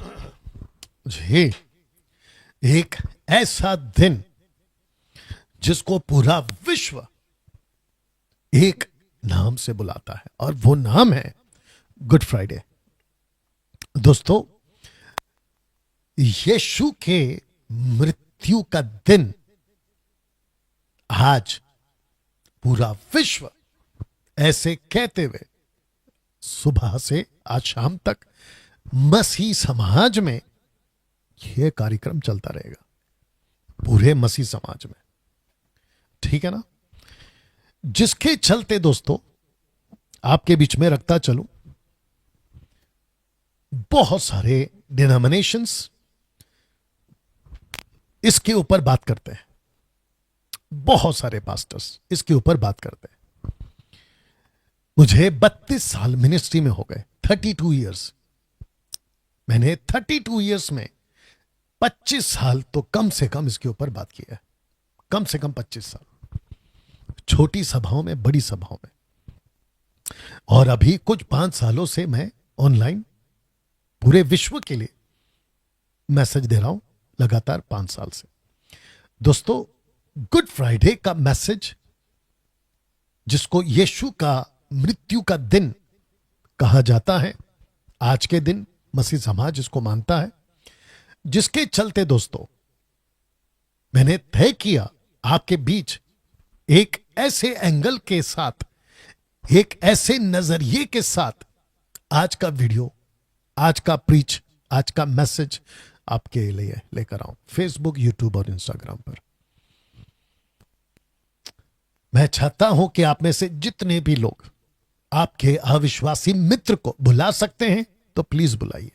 मुझे एक ऐसा दिन जिसको पूरा विश्व एक नाम से बुलाता है और वो नाम है गुड फ्राइडे। दोस्तों, यीशु के मृत्यु का दिन आज पूरा विश्व ऐसे कहते हुए सुबह से आज शाम तक मसीह समाज में यह कार्यक्रम चलता रहेगा, पूरे मसीह समाज में। ठीक है ना? जिसके चलते दोस्तों आपके बीच में रखता चलूं, बहुत सारे डिनोमिनेशंस इसके ऊपर बात करते हैं, बहुत सारे पास्टर्स इसके ऊपर बात करते हैं। मुझे 32 साल मिनिस्ट्री में हो गए, 32 इयर्स। मैंने 32 इयर्स में 25 साल तो कम से कम इसके ऊपर बात की है, कम से कम 25 साल, छोटी सभाओं में, बड़ी सभाओं में। और अभी कुछ 5 सालों से मैं ऑनलाइन पूरे विश्व के लिए मैसेज दे रहा हूं, लगातार 5 साल से। दोस्तों, गुड फ्राइडे का मैसेज, जिसको यीशु का मृत्यु का दिन कहा जाता है, आज के दिन मसीह समाज इसको मानता है, जिसके चलते दोस्तों मैंने तय किया आपके बीच एक ऐसे एंगल के साथ, एक ऐसे नजरिए के साथ आज का वीडियो, आज का प्रीच, आज का मैसेज आपके लिए लेकर आऊं, फेसबुक, यूट्यूब और इंस्टाग्राम पर। मैं चाहता हूं कि आप में से जितने भी लोग आपके अविश्वासी मित्र को बुला सकते हैं तो प्लीज बुलाइए।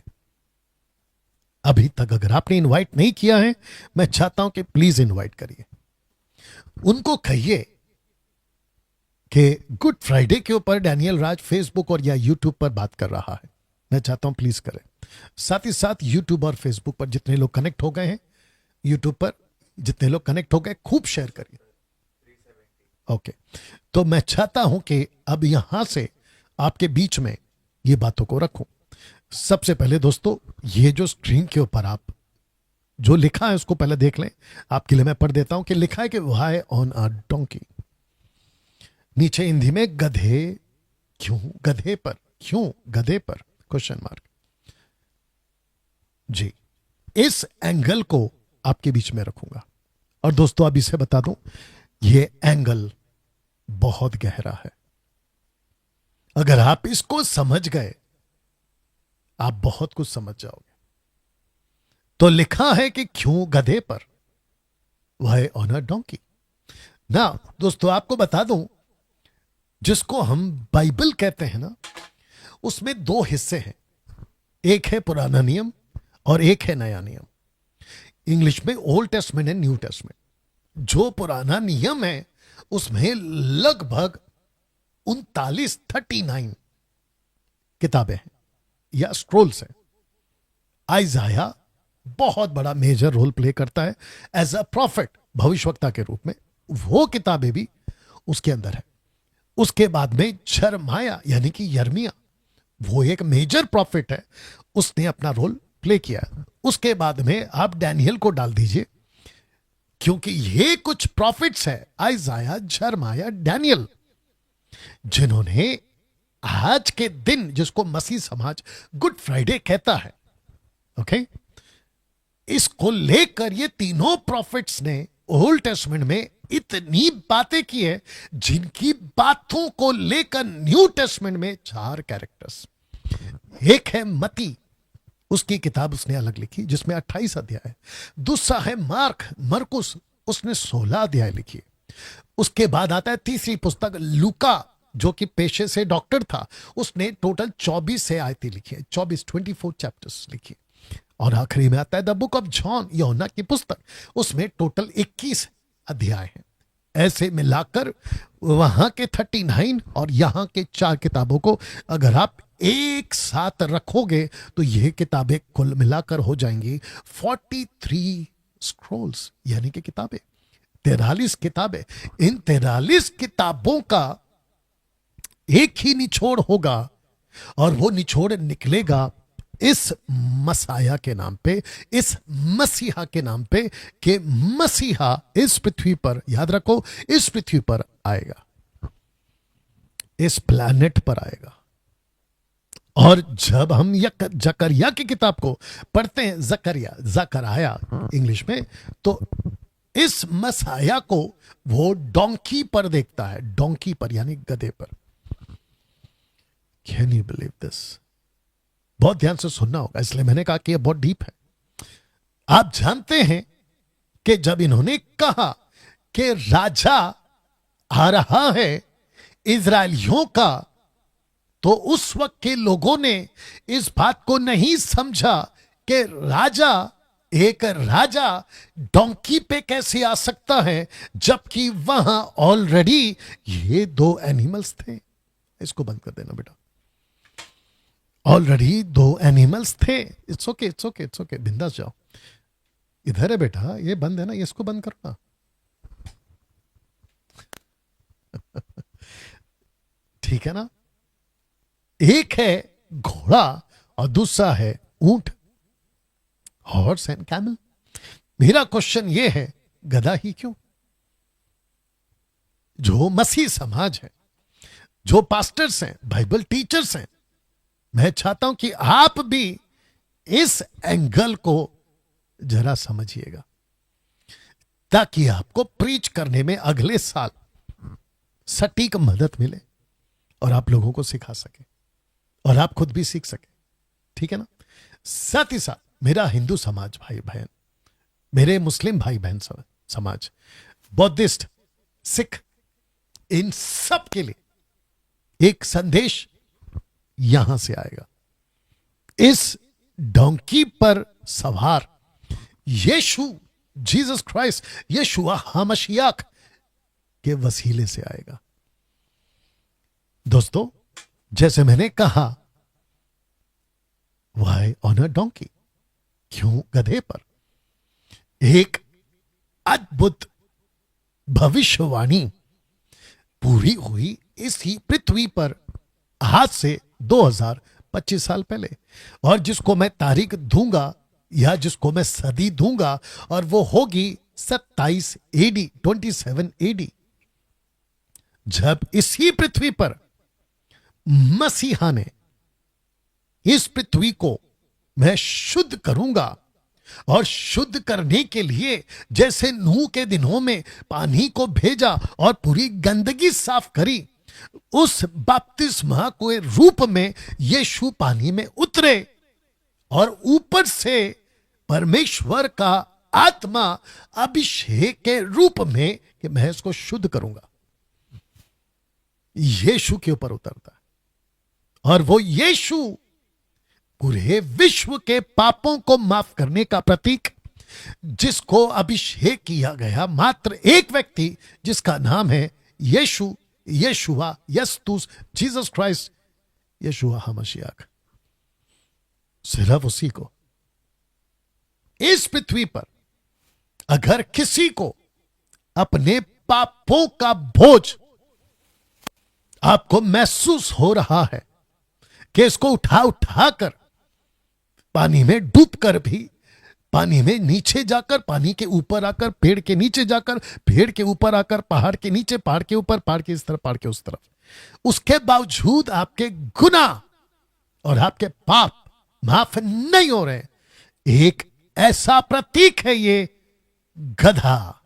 अभी तक अगर आपने इनवाइट नहीं किया है, मैं चाहता हूं कि प्लीज इनवाइट करिए। उनको कहिए कि गुड फ्राइडे के ऊपर डैनियल राज फेसबुक और या यूट्यूब पर बात कर रहा है। मैं चाहता हूं प्लीज करें। साथ ही साथ यूट्यूब और फेसबुक पर जितने लोग कनेक्ट हो गए हैं, यूट्यूब पर जितने लोग कनेक्ट हो गए, खूब शेयर करिए। ओके, तो मैं चाहता हूं कि अब यहां से आपके बीच में ये बातों को रखूं। सबसे पहले दोस्तों, ये जो स्क्रीन के ऊपर आप जो लिखा है उसको पहले देख लें। आपके लिए मैं पढ़ देता हूं कि लिखा है कि वाई ऑन अ डोंकी। नीचे हिंदी में गधे क्यों, गधे पर क्यों, गधे पर क्वेश्चन मार्क। जी, इस एंगल को आपके बीच में रखूंगा। और दोस्तों, अब इसे बता दूं, ये एंगल बहुत गहरा है। अगर आप इसको समझ गए, आप बहुत कुछ समझ जाओगे। तो लिखा है कि क्यों गधे पर, वाई ऑन अ डोंकी। ना दोस्तों, आपको बता दूं, जिसको हम बाइबल कहते हैं ना, उसमें 2 हिस्से हैं। एक है पुराना नियम और एक है नया नियम। इंग्लिश में old testament and new testament. जो पुराना नियम है उसमें लगभग 39 किताबें हैं या स्क्रोल्स हैं। आइजाया बहुत बड़ा मेजर रोल प्ले करता है एज अ प्रॉफिट, भविष्यवक्ता के रूप में। वो किताबें भी उसके अंदर है। उसके बाद में यिर्मयाह यानी कि यिर्मयाह, वो एक मेजर प्रॉफिट है, उसने अपना रोल प्ले किया। उसके बाद में आप डैनियल को डाल दीजिए, क्योंकि ये कुछ प्रॉफिट्स है, आइजाया, यिर्मयाह, डैनियल, जिन्होंने आज के दिन, जिसको मसीह समाज गुड फ्राइडे कहता है, ओके, इसको लेकर ये तीनों प्रॉफिट्स ने ओल्ड टेस्टमेंट में इतनी बातें की है, जिनकी बातों को लेकर न्यू टेस्टमेंट में 4 कैरेक्टर्स। एक है मती, उसकी किताब उसने अलग लिखी जिसमें 28 अध्याय है। दूसरा है मार्क, मरकुस, उसने 16 अध्याय लिखी। उसके बाद आता है तीसरी पुस्तक लूका, जो कि पेशे से डॉक्टर था, उसने टोटल 24 से आयतें लिखी है, 24 चैप्टर्स लिखी। और आखिरी में आता है द बुक ऑफ जॉन, यूहन्ना की पुस्तक, उसमें टोटल 21 अध्याय हैं। ऐसे मिलाकर वहां के 39 और यहां के 4 किताबों को अगर आप एक साथ रखोगे तो यह किताबें कुल मिलाकर हो जाएंगी 43 स्क्रोल्स, यानी कि किताबें, 43 किताबें। इन 43 किताबों का एक ही निचोड़ होगा और वो निचोड़ निकलेगा इस मसाया के नाम पे, इस मसीहा के नाम पे, कि मसीहा इस पृथ्वी पर, याद रखो, इस पृथ्वी पर आएगा, इस प्लैनेट पर आएगा। और जब हम जकरिया की किताब को पढ़ते हैं, जकराया इंग्लिश में, तो इस मसाया को वो डोंकी पर देखता है, डोंकी पर यानी गधे पर। Can you believe this? बहुत ध्यान से सुनना होगा, इसलिए मैंने कहा कि यह बहुत डीप है। आप जानते हैं कि जब इन्होंने कहा कि राजा आ रहा है इजरायलियों का, तो उस वक्त के लोगों ने इस बात को नहीं समझा कि एक राजा डोंकी पे कैसे आ सकता है, जबकि वहां ऑलरेडी ये दो एनिमल्स थे। इसको बंद कर देना बेटा। ऑलरेडी दो एनिमल्स थे। It's okay, it's okay, it's okay, बिंदास जाओ। इधर है बेटा, ये बंद है ना, इसको बंद करो ना। ठीक है ना? एक है घोड़ा और दूसरा है ऊंट, हॉर्स एंड कैमल। मेरा क्वेश्चन ये है, गधा ही क्यों? जो मसीह समाज है, जो पास्टर्स हैं, बाइबल टीचर्स हैं, मैं चाहता हूं कि आप भी इस एंगल को जरा समझिएगा, ताकि आपको प्रीच करने में अगले साल सटीक मदद मिले और आप लोगों को सिखा सके और आप खुद भी सीख सके। ठीक है ना? साथ ही साथ मेरा हिंदू समाज भाई बहन, मेरे मुस्लिम भाई बहन समाज, बौद्धिस्ट, सिख, इन सब के लिए एक संदेश यहां से आएगा। इस डोंकी पर सवार यीशु, जीसस क्राइस्ट, यीशुआ हामशियाक के वसीले से आएगा। दोस्तों, जैसे मैंने कहा, व्हाई ऑन अ डोंकी? क्यों गधे पर? एक अद्भुत भविष्यवाणी पूरी हुई इसी पृथ्वी पर आज से 2025 साल पहले, और जिसको मैं तारीख दूंगा या जिसको मैं सदी दूंगा, और वो होगी 27 एडी, 27 एडी, जब इसी पृथ्वी पर मसीहा ने इस पृथ्वी को मैं शुद्ध करूंगा। और शुद्ध करने के लिए जैसे नूह के दिनों में पानी को भेजा और पूरी गंदगी साफ करी, उस बपतिस्मा के रूप में यीशु पानी में उतरे और ऊपर से परमेश्वर का आत्मा अभिषेक के रूप में कि मैं इसको शुद्ध करूंगा, यीशु के ऊपर उतरता है। और वो यीशु पूरे विश्व के पापों को माफ करने का प्रतीक, जिसको अभिषेक किया गया मात्र एक व्यक्ति, जिसका नाम है यीशु, यीशुआ यस्तुस, जीसस क्राइस्ट, यीशुआ हामशियाक। सिर्फ उसी को इस पृथ्वी पर अगर किसी को अपने पापों का बोझ आपको महसूस हो रहा है कि इसको उठा कर पानी में डूबकर भी, पानी में नीचे जाकर, पानी के ऊपर आकर, पेड़ के नीचे जाकर, पेड़ के ऊपर आकर, पहाड़ के नीचे, पहाड़ के ऊपर, पहाड़ के इस तरफ, पहाड़ के उस तरफ, उसके बावजूद आपके गुनाह और आपके पाप माफ नहीं हो रहे, एक ऐसा प्रतीक है ये गधा,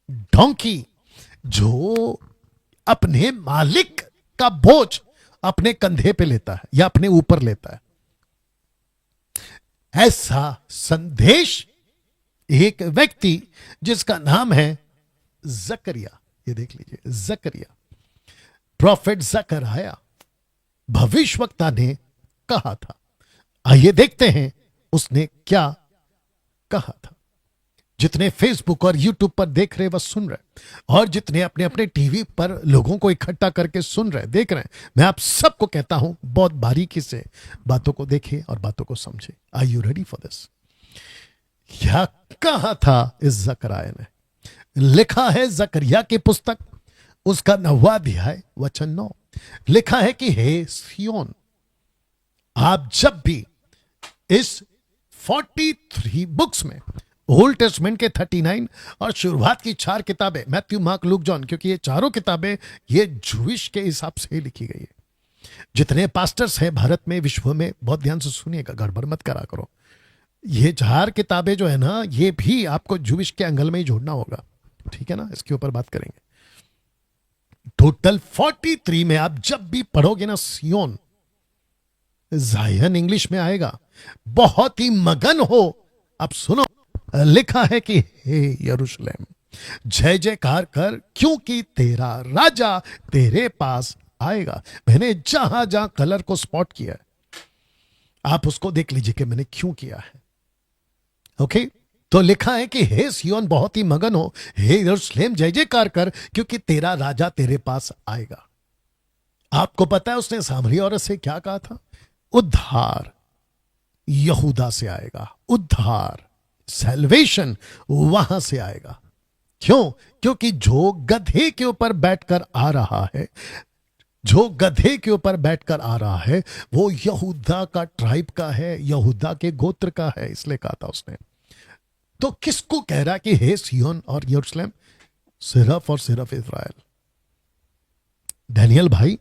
डोंकी, जो अपने मालिक का बोझ अपने कंधे पे लेता है या अपने ऊपर लेता है। ऐसा संदेश एक व्यक्ति जिसका नाम है जकरिया, ये देख लीजिए, जकरिया, प्रॉफिट जकरिया, भविष्यवक्ता ने कहा था। आइए देखते हैं उसने क्या कहा था। जितने फेसबुक और यूट्यूब पर देख रहे, वह सुन रहे, और जितने अपने अपने टीवी पर लोगों को इकट्ठा करके सुन रहे, देख रहे हैं, मैं आप सबको कहता हूं, बहुत बारीकी से बातों को देखिए और बातों को समझे। Are you ready for this? क्या कहा था इस जकरिया ने? लिखा है जकरिया की पुस्तक, उसका 9वां अध्याय वचन 9, लिखा है कि हे सियोन, आप जब भी इस 43 बुक्स में, ओल्ड टेस्टमेंट के 39 और शुरुआत की 4 किताबें, मैथ्यू, मार्क, लूक, जॉन, क्योंकि ये चारों किताबें ये जूइश के हिसाब से लिखी गई है। जितने पास्टर्स हैं भारत में, विश्व में, बहुत ध्यान से सुनिएगा, गड़बड़ मत करा करो। ये 4 किताबें जो है ना, ये भी आपको जूइश के एंगल में ही जोड़ना होगा, ठीक है ना। इसके ऊपर बात करेंगे। टोटल 43 में आप जब भी पढ़ोगे ना, सियोन, जायन इंग्लिश में आएगा, बहुत ही मगन हो। अब सुनो, लिखा है कि हे यरूशलेम, जय जयकार कर, क्योंकि तेरा राजा तेरे पास आएगा। मैंने जहां जहां कलर को स्पॉट किया है, आप उसको देख लीजिए कि मैंने क्यों किया है। ओके, तो लिखा है कि हे सियोन, बहुत ही मगन हो, हे यरूशलेम, जय जयकार कर, क्योंकि तेरा राजा तेरे पास आएगा। आपको पता है उसने सामरी औरत से क्या कहा था? उद्धार यहूदा से आएगा, उद्धार, सैल्वेशन वहां से आएगा। क्यों? क्योंकि जो गधे के ऊपर बैठकर आ रहा है, जो गधे के ऊपर बैठकर आ रहा है, वो यहूदा का ट्राइब का है, यहूदा के गोत्र का है, इसलिए कहा था उसने। तो किसको कह रहा कि हे सियोन और यरूशलेम? सिर्फ और सिर्फ इज़राइल। डैनियल भाई,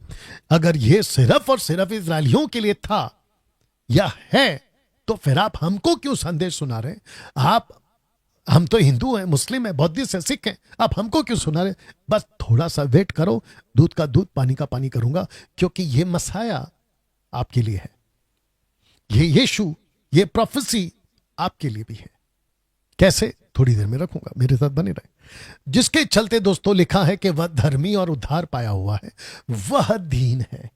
अगर ये सिर्फ और सिर्फ इज़राइलियों के लिए था या है, तो फिर आप हमको क्यों संदेश सुना रहे? हम तो हिंदू हैं, मुस्लिम हैं, बौद्धिस्ट हैं, सिख हैं, आप हमको क्यों सुना रहे? बस थोड़ा सा वेट करो, दूध का दूध, पानी का पानी करूंगा, क्योंकि ये मसाया आपके लिए है, ये यीशु, ये प्रोफेसी आपके लिए भी है। कैसे? थोड़ी देर में रखूंगा, मेरे साथ बने रहे। जिसके चलते दोस्तों लिखा है कि वह धर्मी और उद्धार पाया हुआ है, वह दीन है,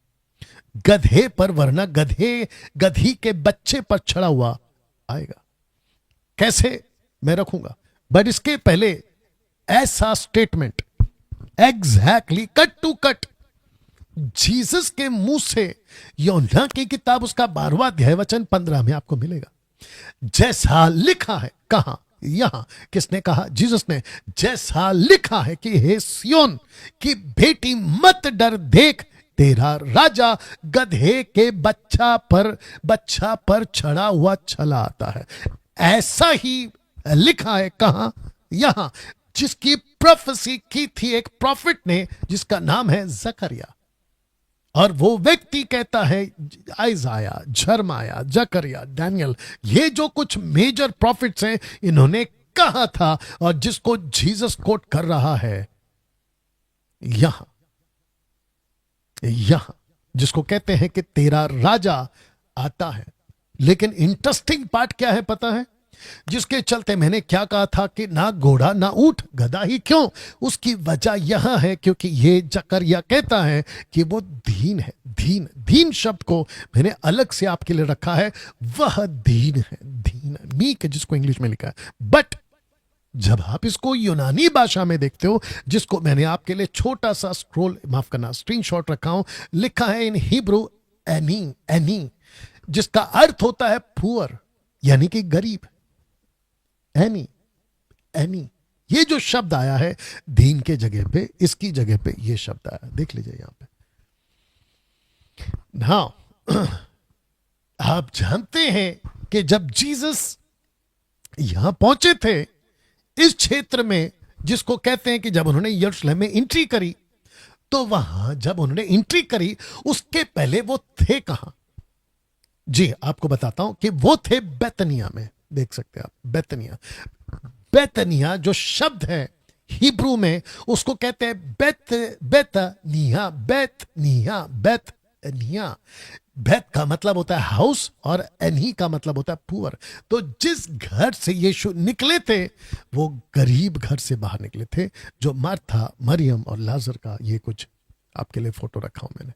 गधे पर, वरना गधी के बच्चे पर चढ़ा हुआ आएगा। कैसे? मैं रखूंगा, बट इसके पहले ऐसा statement exactly cut to cut Jesus के मुंह से यूहन्ना की किताब उसका 12वां अध्याय वचन 15 में आपको मिलेगा। जैसा लिखा है, कहां? यहां। किसने कहा? जीसस ने। जैसा लिखा है कि हे सियोन की बेटी, मत डर, देख तेरा राजा गधे के बच्चा पर चढ़ा हुआ चला आता है। ऐसा ही लिखा है, कहां? यहां। जिसकी प्रोफेसी की थी एक प्रॉफिट ने, जिसका नाम है जकरिया, और वो व्यक्ति कहता है, आइजाया, झरमाया, जकरिया, डैनियल, ये जो कुछ मेजर प्रॉफिट्स हैं, इन्होंने कहा था, और जिसको जीसस कोट कर रहा है यहां, जिसको कहते हैं कि तेरा राजा आता है। लेकिन इंटरेस्टिंग पार्ट क्या है पता है? जिसके चलते मैंने क्या कहा था कि ना घोड़ा ना ऊंट, गधा ही क्यों? उसकी वजह यहां है क्योंकि ये जकरिया कहता है कि वो दीन है। दीन शब्द को मैंने अलग से आपके लिए रखा है, वह दीन है, दीन, मीक, जिसको इंग्लिश में लिखा है। बट जब आप इसको यूनानी भाषा में देखते हो, जिसको मैंने आपके लिए छोटा सा स्क्रीनशॉट रखा हूं, लिखा है इन हिब्रू एनी, जिसका अर्थ होता है पुअर, यानी कि गरीब। एनी, ये जो शब्द आया है दीन के जगह पे, इसकी जगह पे ये शब्द आया, देख लीजिए यहां पे। नाउ आप जानते हैं कि जब जीसस यहां पहुंचे थे इस क्षेत्र में, जिसको कहते हैं कि जब उन्होंने यरूशलेम में एंट्री करी, तो वहां जब उन्होंने एंट्री करी, उसके पहले वो थे कहां? जी आपको बताता हूं कि वो थे बेतनिया में। देख सकते हैं आप, बेतनिया जो शब्द है हिब्रू में, उसको कहते हैं बेतनिया। बेत का मतलब होता है हाउस, और एनी का मतलब होता है पुअर। तो जिस घर से यीशु निकले थे, वो गरीब घर से बाहर निकले थे, जो मार्था, मरियम और लाजर का, ये कुछ आपके लिए फोटो रखा हूं मैंने।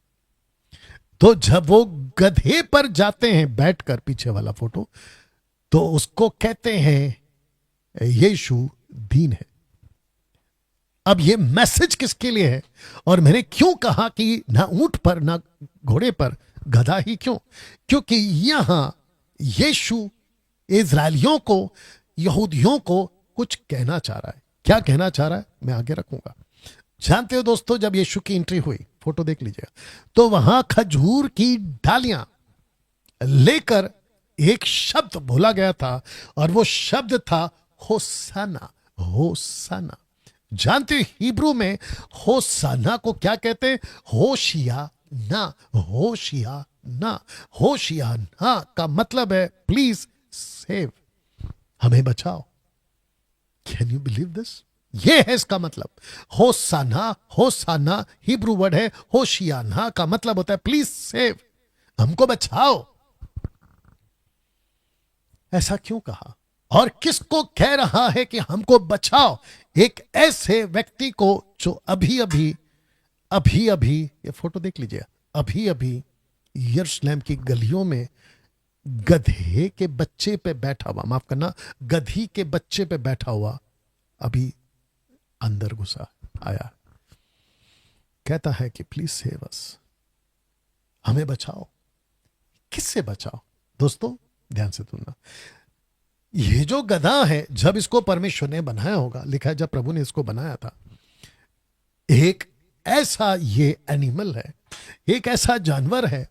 तो जब वो गधे पर जाते हैं बैठकर, पीछे वाला फोटो, तो उसको कहते हैं यीशु दीन है। अब ये मैसेज किसके लिए है, और मैंने क्यों कहा कि ना ऊंट पर ना घोड़े पर, गधा ही क्यों? क्योंकि यहां यीशु इज़राइलियों को, यहूदियों को कुछ कहना चाह रहा है। क्या कहना चाह रहा है मैं आगे रखूंगा। जानते हो दोस्तों, जब यीशु की एंट्री हुई, फोटो देख लीजिएगा, तो वहां खजूर की डालियां लेकर एक शब्द बोला गया था और वो शब्द था होसाना। होसाना, जानते हो हिब्रू में होसाना को क्या कहते हैं? होशियाना। होशियाना, होशियाना का मतलब है प्लीज सेव, हमें बचाओ। Can you believe this? ये है इसका मतलब। होसाना, होसाना हिब्रू वर्ड है, होशियाना का मतलब होता है प्लीज सेव, हमको बचाओ। ऐसा क्यों कहा और किसको कह रहा है कि हमको बचाओ? एक ऐसे व्यक्ति को जो अभी अभी ये फोटो देख लीजिए, अभी अभी यरूशलेम की गलियों में गधे के बच्चे पे बैठा हुआ, माफ करना, गधी के बच्चे पे बैठा हुआ अभी अंदर घुसा आया, कहता है कि प्लीज सेव अस, हमें बचाओ। किससे बचाओ? दोस्तों ध्यान से सुनना, ये जो गधा है, जब इसको परमेश्वर ने बनाया होगा, लिखा है जब प्रभु ने इसको बनाया था, एक ऐसा ये एनिमल है, एक ऐसा जानवर है,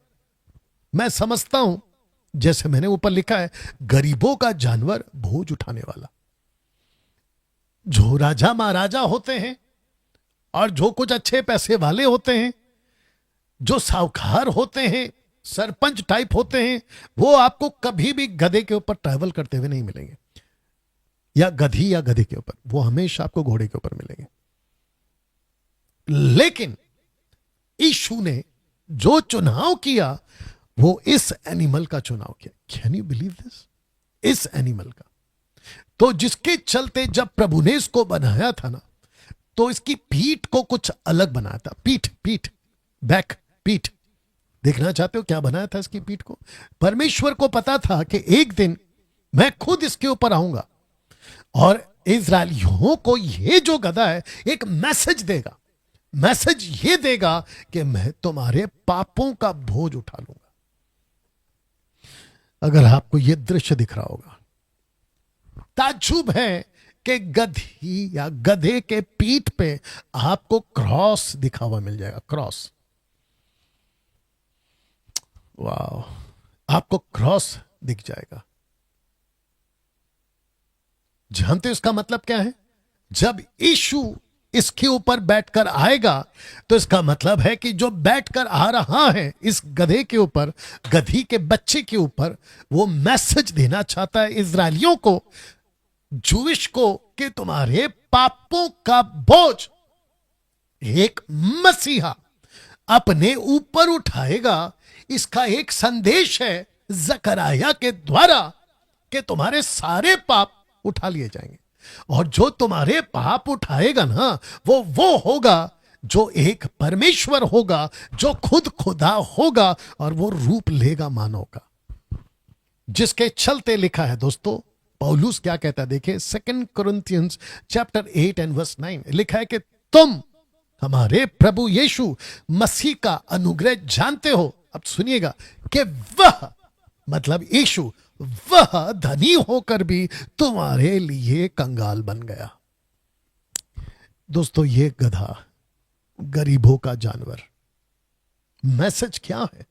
मैं समझता हूं जैसे मैंने ऊपर लिखा है, गरीबों का जानवर, बोझ उठाने वाला। जो राजा महाराजा होते हैं और जो कुछ अच्छे पैसे वाले होते हैं, जो साहूकार होते हैं, सरपंच टाइप होते हैं, वो आपको कभी भी गधे के ऊपर ट्रैवल करते हुए नहीं मिलेंगे, या गधी या गधे के ऊपर, वो हमेशा आपको घोड़े के ऊपर मिलेंगे। लेकिन यीशु ने जो चुनाव किया वो इस एनिमल का चुनाव किया। Can you believe this? इस एनिमल का, तो जिसके चलते जब प्रभु ने इसको बनाया था ना, तो इसकी पीठ को कुछ अलग बनाया था। पीठ, पीठ, बैक, पीठ। देखना चाहते हो क्या बनाया था इसकी पीठ को? परमेश्वर को पता था कि एक दिन मैं खुद इसके ऊपर आऊंगा और इजरायलियों को ये जो गधा है एक मैसेज देगा। मैसेज ये देगा कि मैं तुम्हारे पापों का बोझ उठा लूंगा। अगर आपको ये दृश्य दिख रहा होगा, ताज्जुब है कि गधी या गधे के पीठ पे आपको क्रॉस दिखा हुआ मिल जाएगा। क्रॉस, वाह, आपको क्रॉस दिख जाएगा। जानते हो इसका मतलब क्या है? जब यीशु इसके ऊपर बैठकर आएगा तो इसका मतलब है कि जो बैठकर आ रहा है इस गधे के ऊपर, गधी के बच्चे के ऊपर, वो मैसेज देना चाहता है इजरायलियों को, जूविश को, कि तुम्हारे पापों का बोझ एक मसीहा अपने ऊपर उठाएगा। इसका एक संदेश है जकरिया के द्वारा कि तुम्हारे सारे पाप उठा लिए जाएंगे, और जो तुम्हारे पाप उठाएगा ना, वो होगा जो एक परमेश्वर होगा, जो खुद खुदा होगा, और वो रूप लेगा मानव का। जिसके चलते लिखा है दोस्तों, पौलुस क्या कहता है, देखिए 2 Corinthians chapter 8 and verse 9 लिखा है कि तुम हमारे प्रभु यीशु मसीह का अनुग्रह जानते हो। अब सुनिएगा कि वह, मतलब यीशु, वह धनी होकर भी तुम्हारे लिए कंगाल बन गया। दोस्तों ये गधा, गरीबों का जानवर, मैसेज क्या है?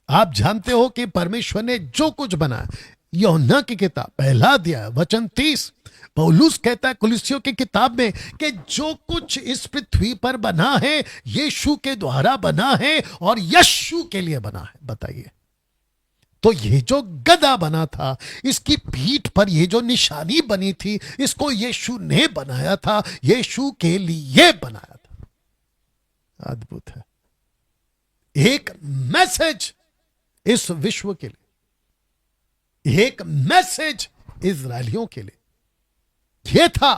आप जानते हो कि परमेश्वर ने जो कुछ बनाया, यूहन्ना की किताब पहला अध्याय वचन 30, पौलुस कहता है कुलिस्सियों की किताब में कि जो कुछ इस पृथ्वी पर बना है यीशु के द्वारा बना है और यीशु के लिए बना है। बताइए, तो ये जो गधा बना था, इसकी पीठ पर ये जो निशानी बनी थी, इसको यीशु ने बनाया था, यीशु के लिए बनाया था। अद्भुत है। एक मैसेज इस विश्व के लिए, एक मैसेज इजरायलियों के लिए ये था,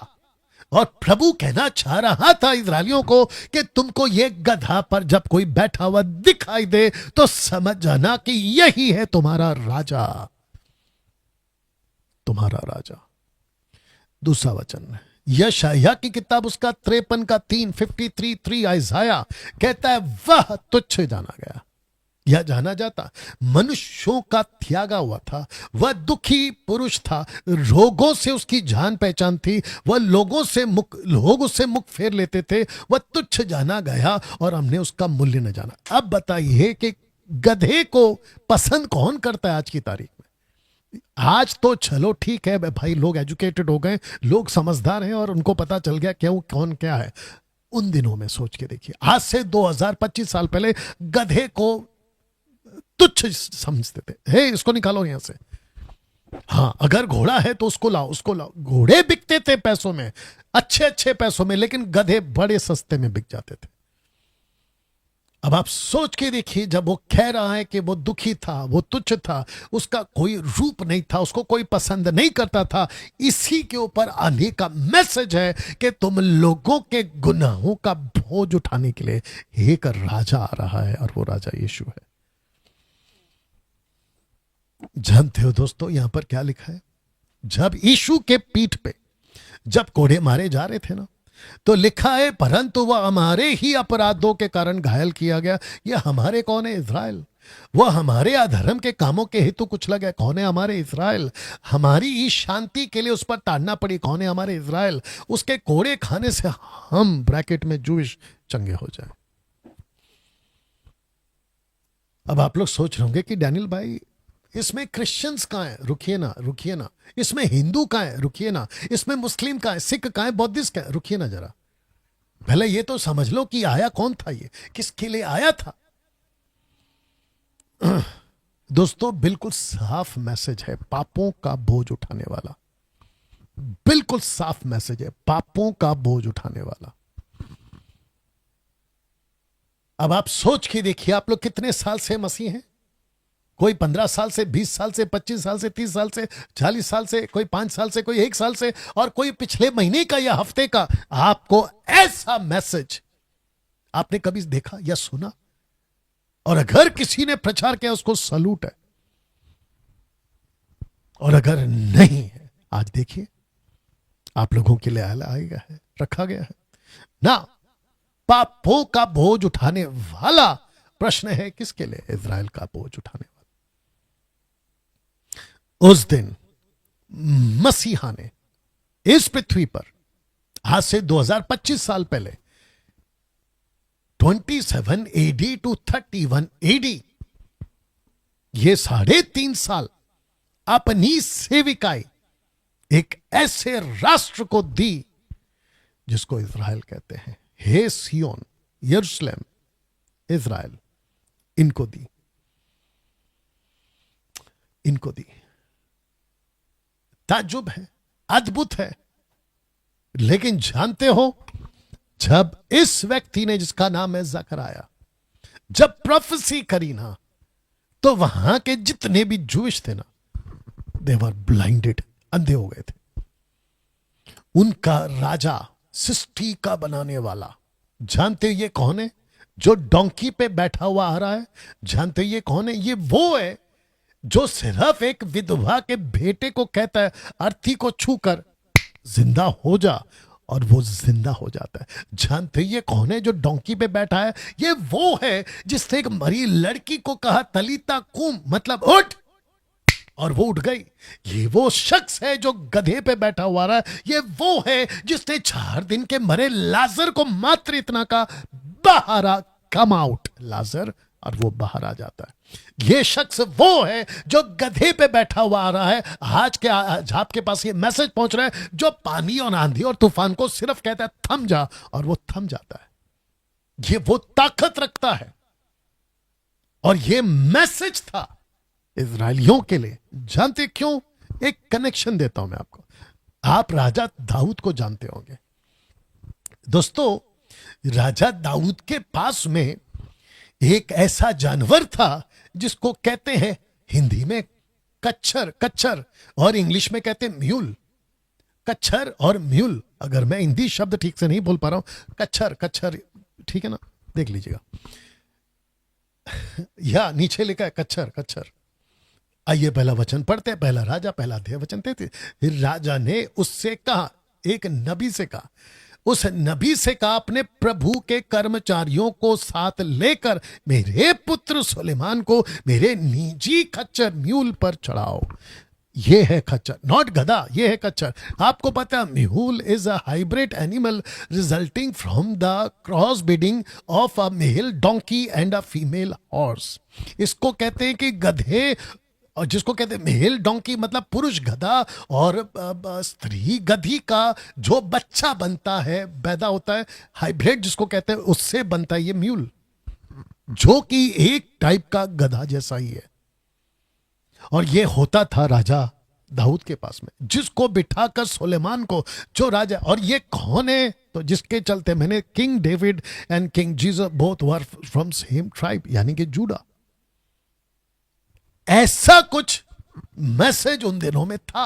और प्रभु कहना चाह रहा था इजरायलियों को कि तुमको ये गधा पर जब कोई बैठा हुआ दिखाई दे तो समझ जाना कि यही है तुम्हारा राजा, तुम्हारा राजा। दूसरा वचन यशायाह की किताब उसका 53 का 3, 53:3 आइजाया कहता है, वह तुच्छ जाना गया या जाना जाता, मनुष्यों का त्यागा हुआ था, वह दुखी पुरुष था, रोगों से उसकी जान पहचान थी, वह लोग उससे मुख फेर लेते थे, वह तुच्छ जाना गया और हमने उसका मूल्य न जाना। अब बताइए कि गधे को पसंद कौन करता है आज की तारीख में? आज तो चलो ठीक है भाई, लोग एजुकेटेड हो गए, लोग समझदार हैं और उनको पता चल गया क्यों कौन क्या है। उन दिनों में सोच के देखिए, आज से 2025 साल पहले गधे को तुच्छ समझते थे, हे इसको निकालो यहां से। हाँ, अगर घोड़ा है तो उसको लाओ, उसको लाओ। घोड़े बिकते थे पैसों में, अच्छे अच्छे पैसों में, लेकिन गधे बड़े सस्ते में बिक जाते थे। अब आप सोच के देखिए, जब वो कह रहा है कि वो दुखी था, वो तुच्छ था, उसका कोई रूप नहीं था, उसको कोई पसंद नहीं करता था, इसी के ऊपर आने का मैसेज है कि तुम लोगों के गुनाहों का बोझ उठाने के लिए एक राजा आ रहा है, और वो राजा यीशु है। जानते हो दोस्तों, यहां पर क्या लिखा है? जब यीशु के पीठ पे जब कोड़े मारे जा रहे थे ना, तो लिखा है, परंतु वह हमारे ही अपराधों के कारण घायल किया गया। यह हमारे कौन है? इज़राइल। वह हमारे अधर्म के कामों के हेतु कुछ लगे। कौन है? हमारे इज़राइल। हमारी ही शांति के लिए उस पर ताड़ना पड़ी। कौन है? हमारे इज़राइल। उसके कोड़े खाने से हम, ब्रैकेट में जूश, चंगे हो जाए। अब आप लोग सोच रहे होंगे कि डैनियल भाई, इसमें क्रिश्चियंस कहाँ है? रुकिए ना, रुकिए ना। इसमें हिंदू कहाँ है? रुकिए ना। इसमें मुस्लिम कहाँ है? सिख कहाँ है? बौद्धिस्ट कहाँ है? रुकिए ना जरा। पहले ये तो समझ लो कि आया कौन था, ये किसके लिए आया था। दोस्तों, बिल्कुल साफ मैसेज है, पापों का बोझ उठाने वाला। बिल्कुल साफ मैसेज है, पापों का बोझ उठाने वाला। अब आप सोच के देखिए, आप लोग कितने साल से मसीह हैं? कोई 15 साल से, 20 साल से, 25 साल से, 30 साल से, 40 साल से, कोई 5 साल से, कोई 1 साल से, और कोई पिछले महीने का या हफ्ते का। आपको ऐसा मैसेज आपने कभी देखा या सुना? और अगर किसी ने प्रचार किया, उसको सलूट है। और अगर नहीं है, आज देखिए, आप लोगों के लिए आएगा है, रखा गया है ना। पापों का बोझ उठाने वाला। प्रश्न है किसके लिए? इज़राइल का बोझ उठाने वाला। उस दिन मसीहा ने इस पृथ्वी पर, आज से 2025 साल पहले, 27 एडी टू 31 एडी, ये 3.5 साल अपनी सेविकाई एक ऐसे राष्ट्र को दी जिसको इज़राइल कहते हैं। हे सियोन, यरूशलेम, इज़राइल, इनको दी, इनको दी। ताज्जुब है, अद्भुत है। लेकिन जानते हो, जब इस व्यक्ति ने, जिसका नाम है जकरयाह, जब प्रोफेसी करी ना, तो वहां के जितने भी जूश थे ना, दे वर ब्लाइंडेड, अंधे हो गए थे। उनका राजा, सृष्टि का बनाने वाला, जानते हो ये कौन है? जो डोंकी पे बैठा हुआ आ रहा है, जानते हो ये कौन है? ये वो है जो सिर्फ एक विधवा के बेटे को कहता है, अर्थी को छूकर जिंदा हो जा, और वो जिंदा हो जाता है। जानते ये कौन है जो डोंकी पे बैठा है? ये वो है जिसने एक मरी लड़की को कहा, तलीता कुम, मतलब उठ, और वो उठ गई। ये वो शख्स है जो गधे पे बैठा हुआ रहा है। ये वो है जिसने 4 दिन के मरे लाजर को मात्र इतना कहा, बाहर आ, कम आउट लाजर, और वो बाहर आ जाता है। ये शख्स वो है जो गधे पे बैठा हुआ आ रहा है। आज आपके पास ये मैसेज पहुंच रहा है, जो पानी और आंधी और तूफान को सिर्फ कहता है थम जा, और वो थम जाता है। ये वो ताकत रखता है। और ये मैसेज था इजरायलियों के लिए। जानते क्यों? एक कनेक्शन देता हूं मैं आपको। आप राजा दाऊद को जानते होंगे दोस्तों। राजा दाऊद के पास में एक ऐसा जानवर था जिसको कहते हैं हिंदी में कच्छर, कच्छर, और इंग्लिश में कहते हैं म्यूल। कच्छर और म्यूल, अगर मैं हिंदी शब्द ठीक से नहीं बोल पा रहा हूं, कच्छर, कच्छर, ठीक है ना? देख लीजिएगा, या नीचे लिखा है कच्छर, कच्छर। आइए पहला वचन पढ़ते हैं। पहला राजा, पहला अध्याय, वचन 33। फिर राजा ने उससे कहा, एक नबी से कहा, उस नबी से कहा, अपने प्रभु के कर्मचारियों को साथ लेकर मेरे पुत्र सुलेमान को मेरे निजी खच्चर म्यूल पर चढ़ाओ। ये है खच्चर, नॉट गधा, ये है खच्चर। आपको पता है mule is a hybrid animal resulting from the cross breeding of a mail donkey and a female horse. इसको कहते हैं कि गधे और जिसको कहते हैं मेल डोंकी मतलब पुरुष गधा, और स्त्री गधी का जो बच्चा बनता है, पैदा होता है, हाइब्रिड जिसको कहते हैं, उससे बनता है ये म्यूल, जो कि एक टाइप का गधा जैसा ही है। और ये होता था राजा दाऊद के पास में, जिसको बिठाकर सुलेमान को जो राजा, और ये कौन है, तो जिसके चलते मैंने king David and king Jesus both were from same tribe, यानी कि जूडा। ऐसा कुछ मैसेज उन दिनों में था।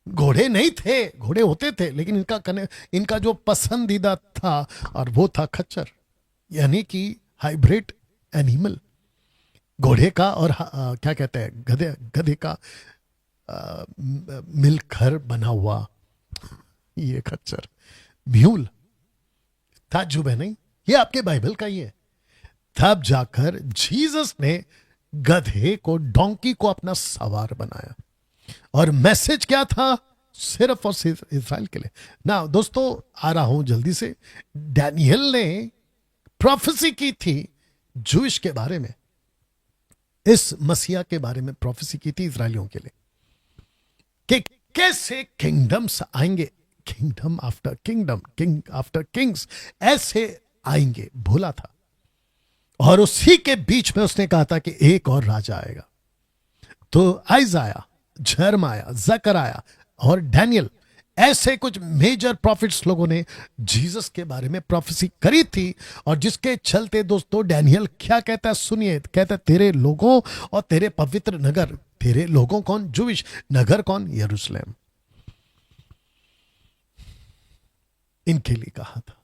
घोड़े नहीं थे, घोड़े होते थे, लेकिन इनका जो पसंदीदा था और वो था खच्चर, यानी कि हाइब्रिड एनिमल, घोड़े का और क्या कहते हैं, गधे का मिलकर बना हुआ ये खच्चर, म्यूल। ताज्जुब है नहीं, ये आपके बाइबल का ही है। तब जाकर जीसस ने गधे को, डोंकी को अपना सवार बनाया। और मैसेज क्या था? सिर्फ और सिर्फ इस्राएल के लिए ना। दोस्तों आ रहा हूं जल्दी से। डैनियल ने प्रोफेसी की थी जूश के बारे में, इस मसीहा के बारे में प्रोफेसी की थी इस्राएलियों के लिए, कि कैसे किंगडम्स आएंगे, kingdom after kingdom, king after Kings ऐसे आएंगे, बोला था। और उसी के बीच में उसने कहा था कि एक और राजा आएगा। तो आइज़ाया, जरमाया, जकराया और डैनियल, ऐसे कुछ मेजर प्रॉफिट्स लोगों ने जीसस के बारे में प्रोफेसी करी थी। और जिसके चलते दोस्तों डैनियल क्या कहता है, सुनिए, कहता है तेरे लोगों और तेरे पवित्र नगर, तेरे लोगों कौन? जूश, नगर कौन? यरूशलेम, इनके लिए कहा था।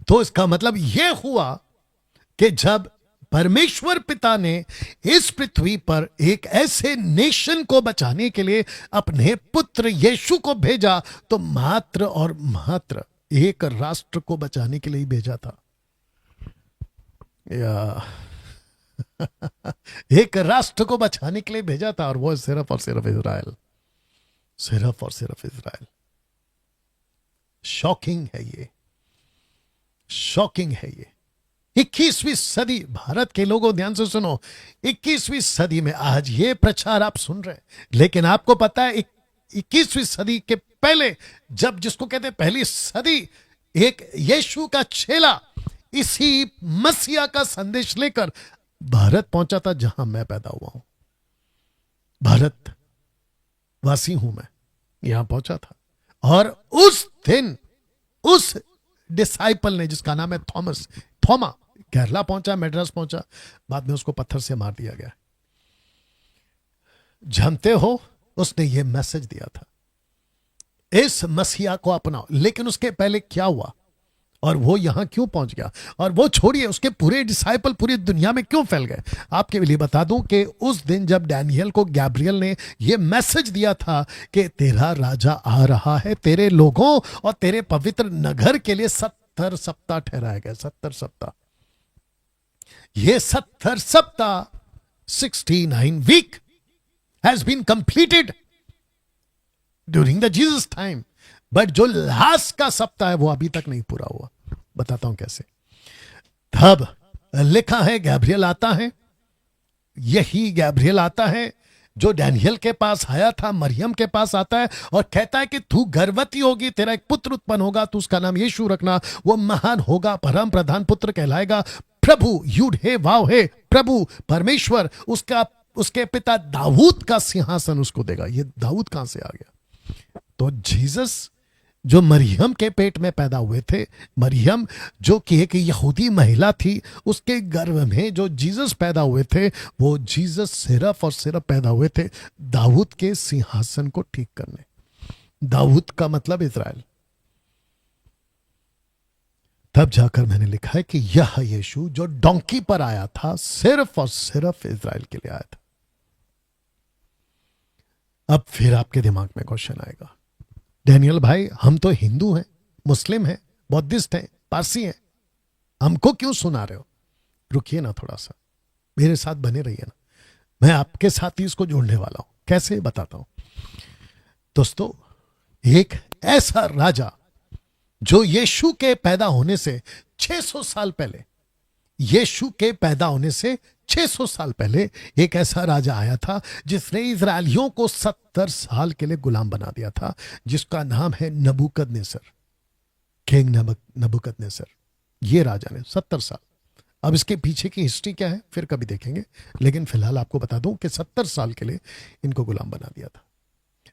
तो इसका मतलब यह हुआ कि जब परमेश्वर पिता ने इस पृथ्वी पर एक ऐसे नेशन को बचाने के लिए अपने पुत्र यीशु को भेजा, तो मात्र और मात्र एक राष्ट्र को बचाने के लिए ही भेजा था, या एक राष्ट्र को बचाने के लिए भेजा था, और वो सिर्फ और सिर्फ इजराइल, सिर्फ और सिर्फ इजराइल। शॉकिंग है ये, शॉकिंग है ये। 21वीं सदी, भारत के लोगों ध्यान से सुनो, 21वीं सदी में आज ये प्रचार आप सुन रहे हैं, लेकिन आपको पता है 21वीं सदी के पहले, जब जिसको कहते हैं पहली सदी, एक यीशु का चेला इसी मसीहा का संदेश लेकर भारत पहुंचा था, जहां मैं पैदा हुआ हूं। भारत वासी हूं मैं, यहां पहुंचा था। और उस दिन उस डिसाइपल ने, जिसका नाम है थोमा, केरला पहुंचा, मैड्रास पहुंचा, बाद में उसको पत्थर से मार दिया गया। जानते हो, उसने ये मैसेज दिया था, इस मसीहा को अपनाओ। लेकिन उसके पहले क्या हुआ, और वो यहां क्यों पहुंच गया, और वो छोड़िए, उसके पूरे डिसाइपल पूरी दुनिया में क्यों फैल गए। आपके लिए बता दूं कि उस दिन जब डैनियल को गैब्रियल ने यह मैसेज दिया था कि तेरा राजा आ रहा है, तेरे लोगों और तेरे पवित्र नगर के लिए 70 सप्ताह ठहराया गया। 70 सप्ताह, ये 70 सप्ताह, 69 week has been completed during the Jesus time, but जो लास्ट का सप्ताह है वो अभी तक नहीं पूरा हुआ। बताता हूं कैसे। तब लिखा है गैब्रियल आता है, यही गैब्रियल आता है जो डैनियल के पास आया था, मरियम के पास आता है और कहता है कि तू गर्भवती होगी, तेरा एक पुत्र उत्पन्न होगा, तू उसका नाम यीशु रखना, वो महान होगा, परम प्रधान पुत्र कहलाएगा, प्रभु, यूड हे वाव हे, प्रभु परमेश्वर उसके पिता दाऊद का सिंहासन उसको देगा। ये दाऊद कहां से आ गया? तो जीसस जो मरियम के पेट में पैदा हुए थे, मरियम जो कि एक यहूदी महिला थी, उसके गर्भ में जो जीसस पैदा हुए थे, वो जीसस सिर्फ और सिर्फ पैदा हुए थे दाऊद के सिंहासन को ठीक करने। दाऊद का मतलब इज़राइल। तब जाकर मैंने लिखा है कि यह यीशु जो डोंकी पर आया था, सिर्फ और सिर्फ इज़राइल के लिए आया था। अब फिर आपके दिमाग में क्वेश्चन आएगा, डैनियल भाई, हम तो हिंदू हैं, मुस्लिम हैं, बौद्धिस्ट हैं, पारसी हैं, हमको क्यों सुना रहे हो? रुकिए ना थोड़ा सा, मेरे साथ बने रहिए ना, मैं आपके साथ ही इसको जोड़ने वाला हूं। कैसे, बताता हूं। दोस्तों, एक ऐसा राजा जो यीशु के पैदा होने से 600 साल पहले, यीशु के पैदा होने से 600 साल पहले एक ऐसा राजा आया था जिसने इजरायलियों को 70 साल के लिए गुलाम बना दिया था, जिसका नाम है नबूकदनेस्सर, किंग नबूकदनेस्सर। ये राजा ने 70 साल। अब इसके पीछे की हिस्ट्री क्या है फिर कभी देखेंगे, लेकिन फिलहाल आपको बता दूं कि 70 साल के लिए इनको गुलाम बना दिया था।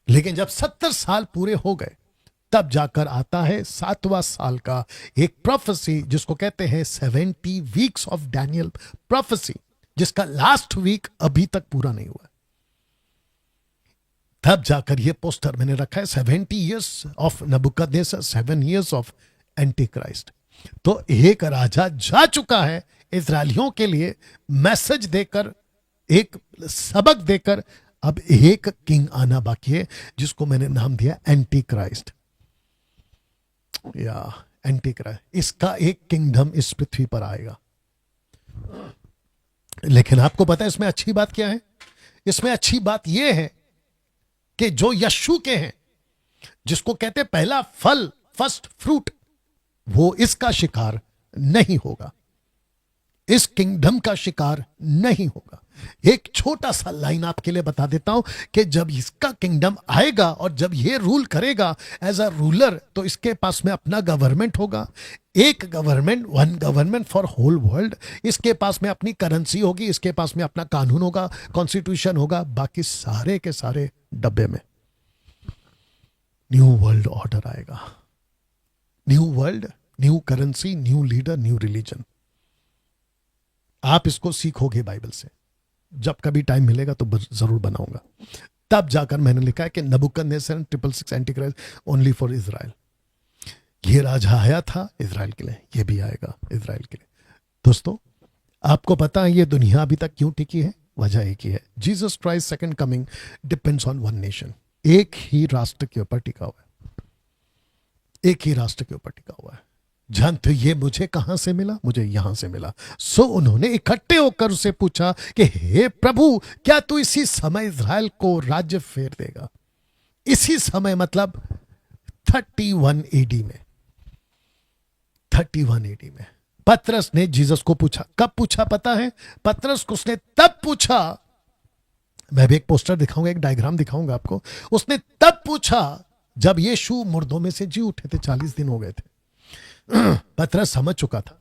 लेकिन जब 70 साल पूरे हो गए तब जाकर आता है 7वां साल का एक प्रोफेसी, जिसको कहते हैं 70 वीक्स ऑफ डैनियल प्रोफेसी, जिसका लास्ट वीक अभी तक पूरा नहीं हुआ। तब जाकर ये पोस्टर मैंने रखा है 70 years of Nebuchadnezzar, 7 years of anti Christ. तो एक राजा जा चुका है इजरायलियों के लिए मैसेज देकर, एक सबक देकर। अब एक किंग आना बाकी है जिसको मैंने नाम दिया एंटी क्राइस्ट या एंटी क्राइस्ट। इसका एक किंगडम इस पृथ्वी पर आएगा। लेकिन आपको पता है इसमें अच्छी बात क्या है? इसमें अच्छी बात यह है कि जो यीशु के हैं, जिसको कहते हैं पहला फल, फर्स्ट फ्रूट, वो इसका शिकार नहीं होगा, इस किंगडम का शिकार नहीं होगा। एक छोटा सा लाइन आपके लिए बता देता हूं कि जब इसका किंगडम आएगा और जब ये रूल करेगा एज अ रूलर, तो इसके पास में अपना गवर्नमेंट होगा, एक government, one government for whole world. इसके पास में अपनी करेंसी होगी, इसके पास में अपना कानून होगा, कॉन्स्टिट्यूशन होगा, बाकी सारे के सारे डब्बे में न्यू वर्ल्ड ऑर्डर आएगा। New world, new currency, new leader, new religion. आप इसको सीखोगे बाइबल से, जब कभी टाइम मिलेगा तो जरूर बनाऊंगा। तब जाकर मैंने लिखा है कि नबूकदनेस्सर 666 एंटीक्राइस्ट ओनली फॉर इजराइल। ये राजा आया था इजराइल के लिए, ये भी आएगा इजराइल के लिए। दोस्तों, आपको पता है ये दुनिया अभी तक क्यों टिकी है? वजह एक ही है, Jesus Christ second coming depends on one nation. एक ही राष्ट्र के ऊपर टिका हुआ है, एक ही राष्ट्र के ऊपर टिका हुआ है। जानते हो ये मुझे कहां से मिला? मुझे यहां से मिला। सो उन्होंने इकट्ठे होकर उससे पूछा कि हे प्रभु, क्या तू इसी समय इजराइल को राज्य फेर देगा? इसी समय मतलब 31 एडी में, 31 एडी में पतरस ने जीसस को पूछा। कब पूछा पता है? पतरस को उसने तब पूछा, मैं भी एक पोस्टर दिखाऊंगा, एक डायग्राम दिखाऊंगा आपको। उसने तब पूछा जब यीशु मुर्दों में से जी उठे थे, 40 दिन हो गए थे। पतरस समझ चुका था,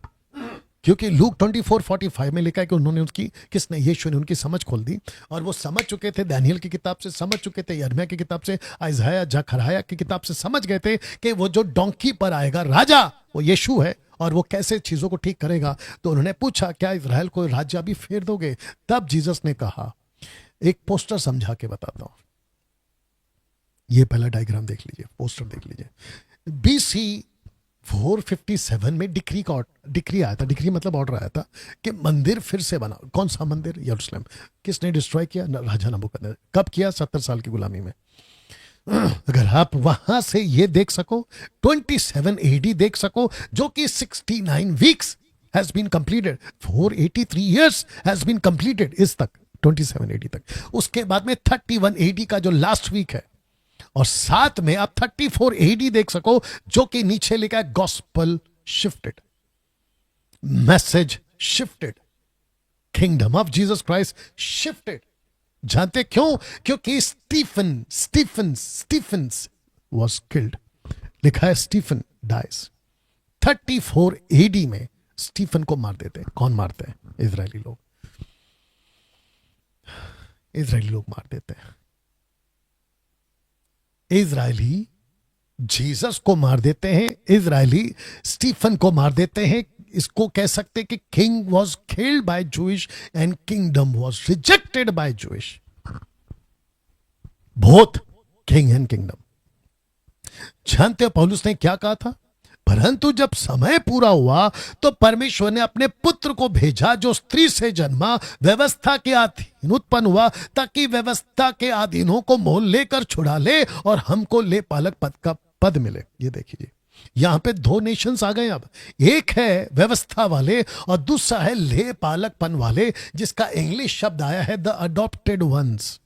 क्योंकि लूक 24:45 में लिखा है कि उन्होंने उसकी, किसने? यीशु ने उनकी समझ खोल दी, और वो समझ चुके थे, दानियल की किताब से समझ चुके थे, यिर्मयाह की किताब से, आइज़ाया, जकरयाह की किताब से समझ गए थे कि वो जो डोंकी पर आएगा राजा, वो यीशु है, और वो कैसे चीजों को ठीक करेगा। तो उन्होंने पूछा, क्या इजराइल को राज्य अभी फेर दोगे? तब जीसस ने कहा, एक पोस्टर समझा के बताता हूं, ये पहला डायग्राम देख लीजिए, पोस्टर देख लीजिए। BC 457 में डिक्री आया था, डिक्री मतलब ऑर्डर आया था कि मंदिर फिर से बना। कौन सा मंदिर? यरूशलेम। किसने डिस्ट्रॉय किया? राजा नबूकदनेस्सर। कब किया? 70 साल की गुलामी में। अगर आप वहां से ये देख सको, 27 AD देख सको, जो कि 69 weeks has been completed, 483 years has been completed इस तक, 27 AD तक। उसके बाद में 31 AD का जो लास्ट वीक है, और साथ में आप 34 AD देख सको, जो कि नीचे लिखा है gospel shifted, message shifted, kingdom of Jesus Christ shifted. जानते क्यों? क्योंकि स्टीफन्स वॉज किल्ड। लिखा है स्टीफन डाइज। 34 AD में स्टीफन को मार देते हैं। कौन मारते हैं? इजरायली लोग। इजरायली लोग मार देते हैं। इजरायली जीसस को मार देते हैं, इजरायली स्टीफन को मार देते हैं। इसको कह सकते हैं कि king was killed by Jewish and kingdom was rejected by Jewish. Both king and kingdom. जानते हो पौलुस ने क्या कहा था? परंतु जब समय पूरा हुआ तो परमेश्वर ने अपने पुत्र को भेजा, जो स्त्री से जन्मा, व्यवस्था के अधीन उत्पन्न हुआ, ताकि व्यवस्था के अधीनों को मोल लेकर छुड़ा ले और हमको ले पालक पद का पद मिले। ये देखिए, यहां पे 2 नेशंस आ गए। अब एक है व्यवस्था वाले और दूसरा है ले पालकपन वाले, जिसका इंग्लिश शब्द आया है द अडॉप्टेड वंस।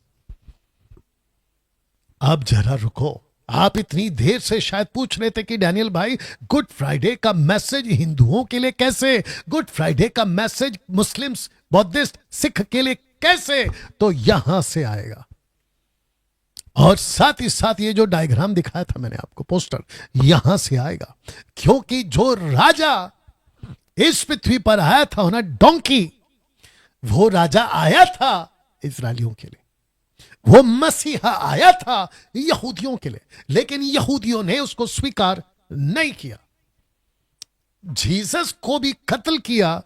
अब जरा रुको, आप इतनी देर से शायद पूछ रहे थे कि डैनियल भाई, गुड फ्राइडे का मैसेज हिंदुओं के लिए कैसे? गुड फ्राइडे का मैसेज मुस्लिम्स बौद्धिस्ट, सिख के लिए कैसे, तो यहां से आएगा। और साथ ही साथ ये जो डायग्राम दिखाया था मैंने आपको, पोस्टर, यहां से आएगा। क्योंकि जो राजा इस पृथ्वी पर आया था ना, डोंकी, वो राजा आया था इस्राएलियों के लिए, वो मसीहा आया था यहूदियों के लिए, लेकिन यहूदियों ने उसको स्वीकार नहीं किया। जीसस को भी कत्ल किया,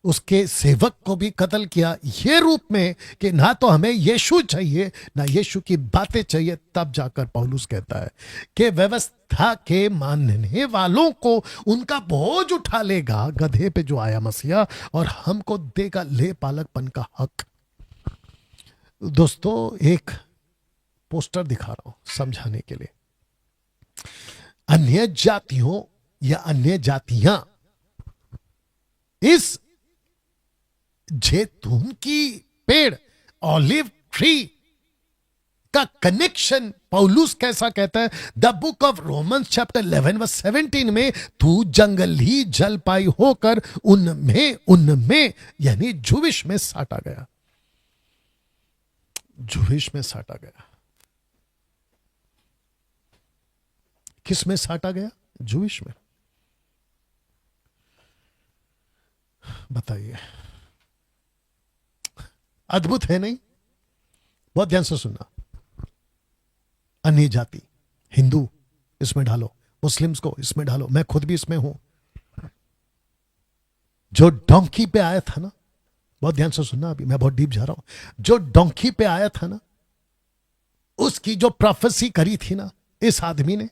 उसके सेवक को भी कत्ल किया, ये रूप में कि ना तो हमें यीशु चाहिए ना यीशु की बातें चाहिए। तब जाकर पौलुस कहता है कि व्यवस्था के मानने वालों को उनका बोझ उठा लेगा, गधे पे जो आया मसीहा, और हमको देगा ले पालकपन का हक। दोस्तों, एक पोस्टर दिखा रहा हूं समझाने के लिए। अन्य जातियों या अन्य जातियां इस जैतून की पेड़, ऑलिव ट्री का कनेक्शन पौलुस कैसा कहता है? The book of Romans chapter 11:17 में, तू जंगली जल पाई होकर उनमें यानी जुविश में साटा गया। जुविश में साटा गया। किस में साटा गया? जुविश में। बताइए, अद्भुत है नहीं? बहुत ध्यान से सुनना। अन्य जाति, हिंदू इसमें डालो, मुस्लिम्स को इसमें डालो, मैं खुद भी इसमें हूं। जो डोंकी पे आया था ना, बहुत ध्यान से सुनना, अभी मैं बहुत डीप जा रहा हूं। जो डोंकी पे आया था ना, उसकी जो प्रोफेसी करी थी ना इस आदमी ने,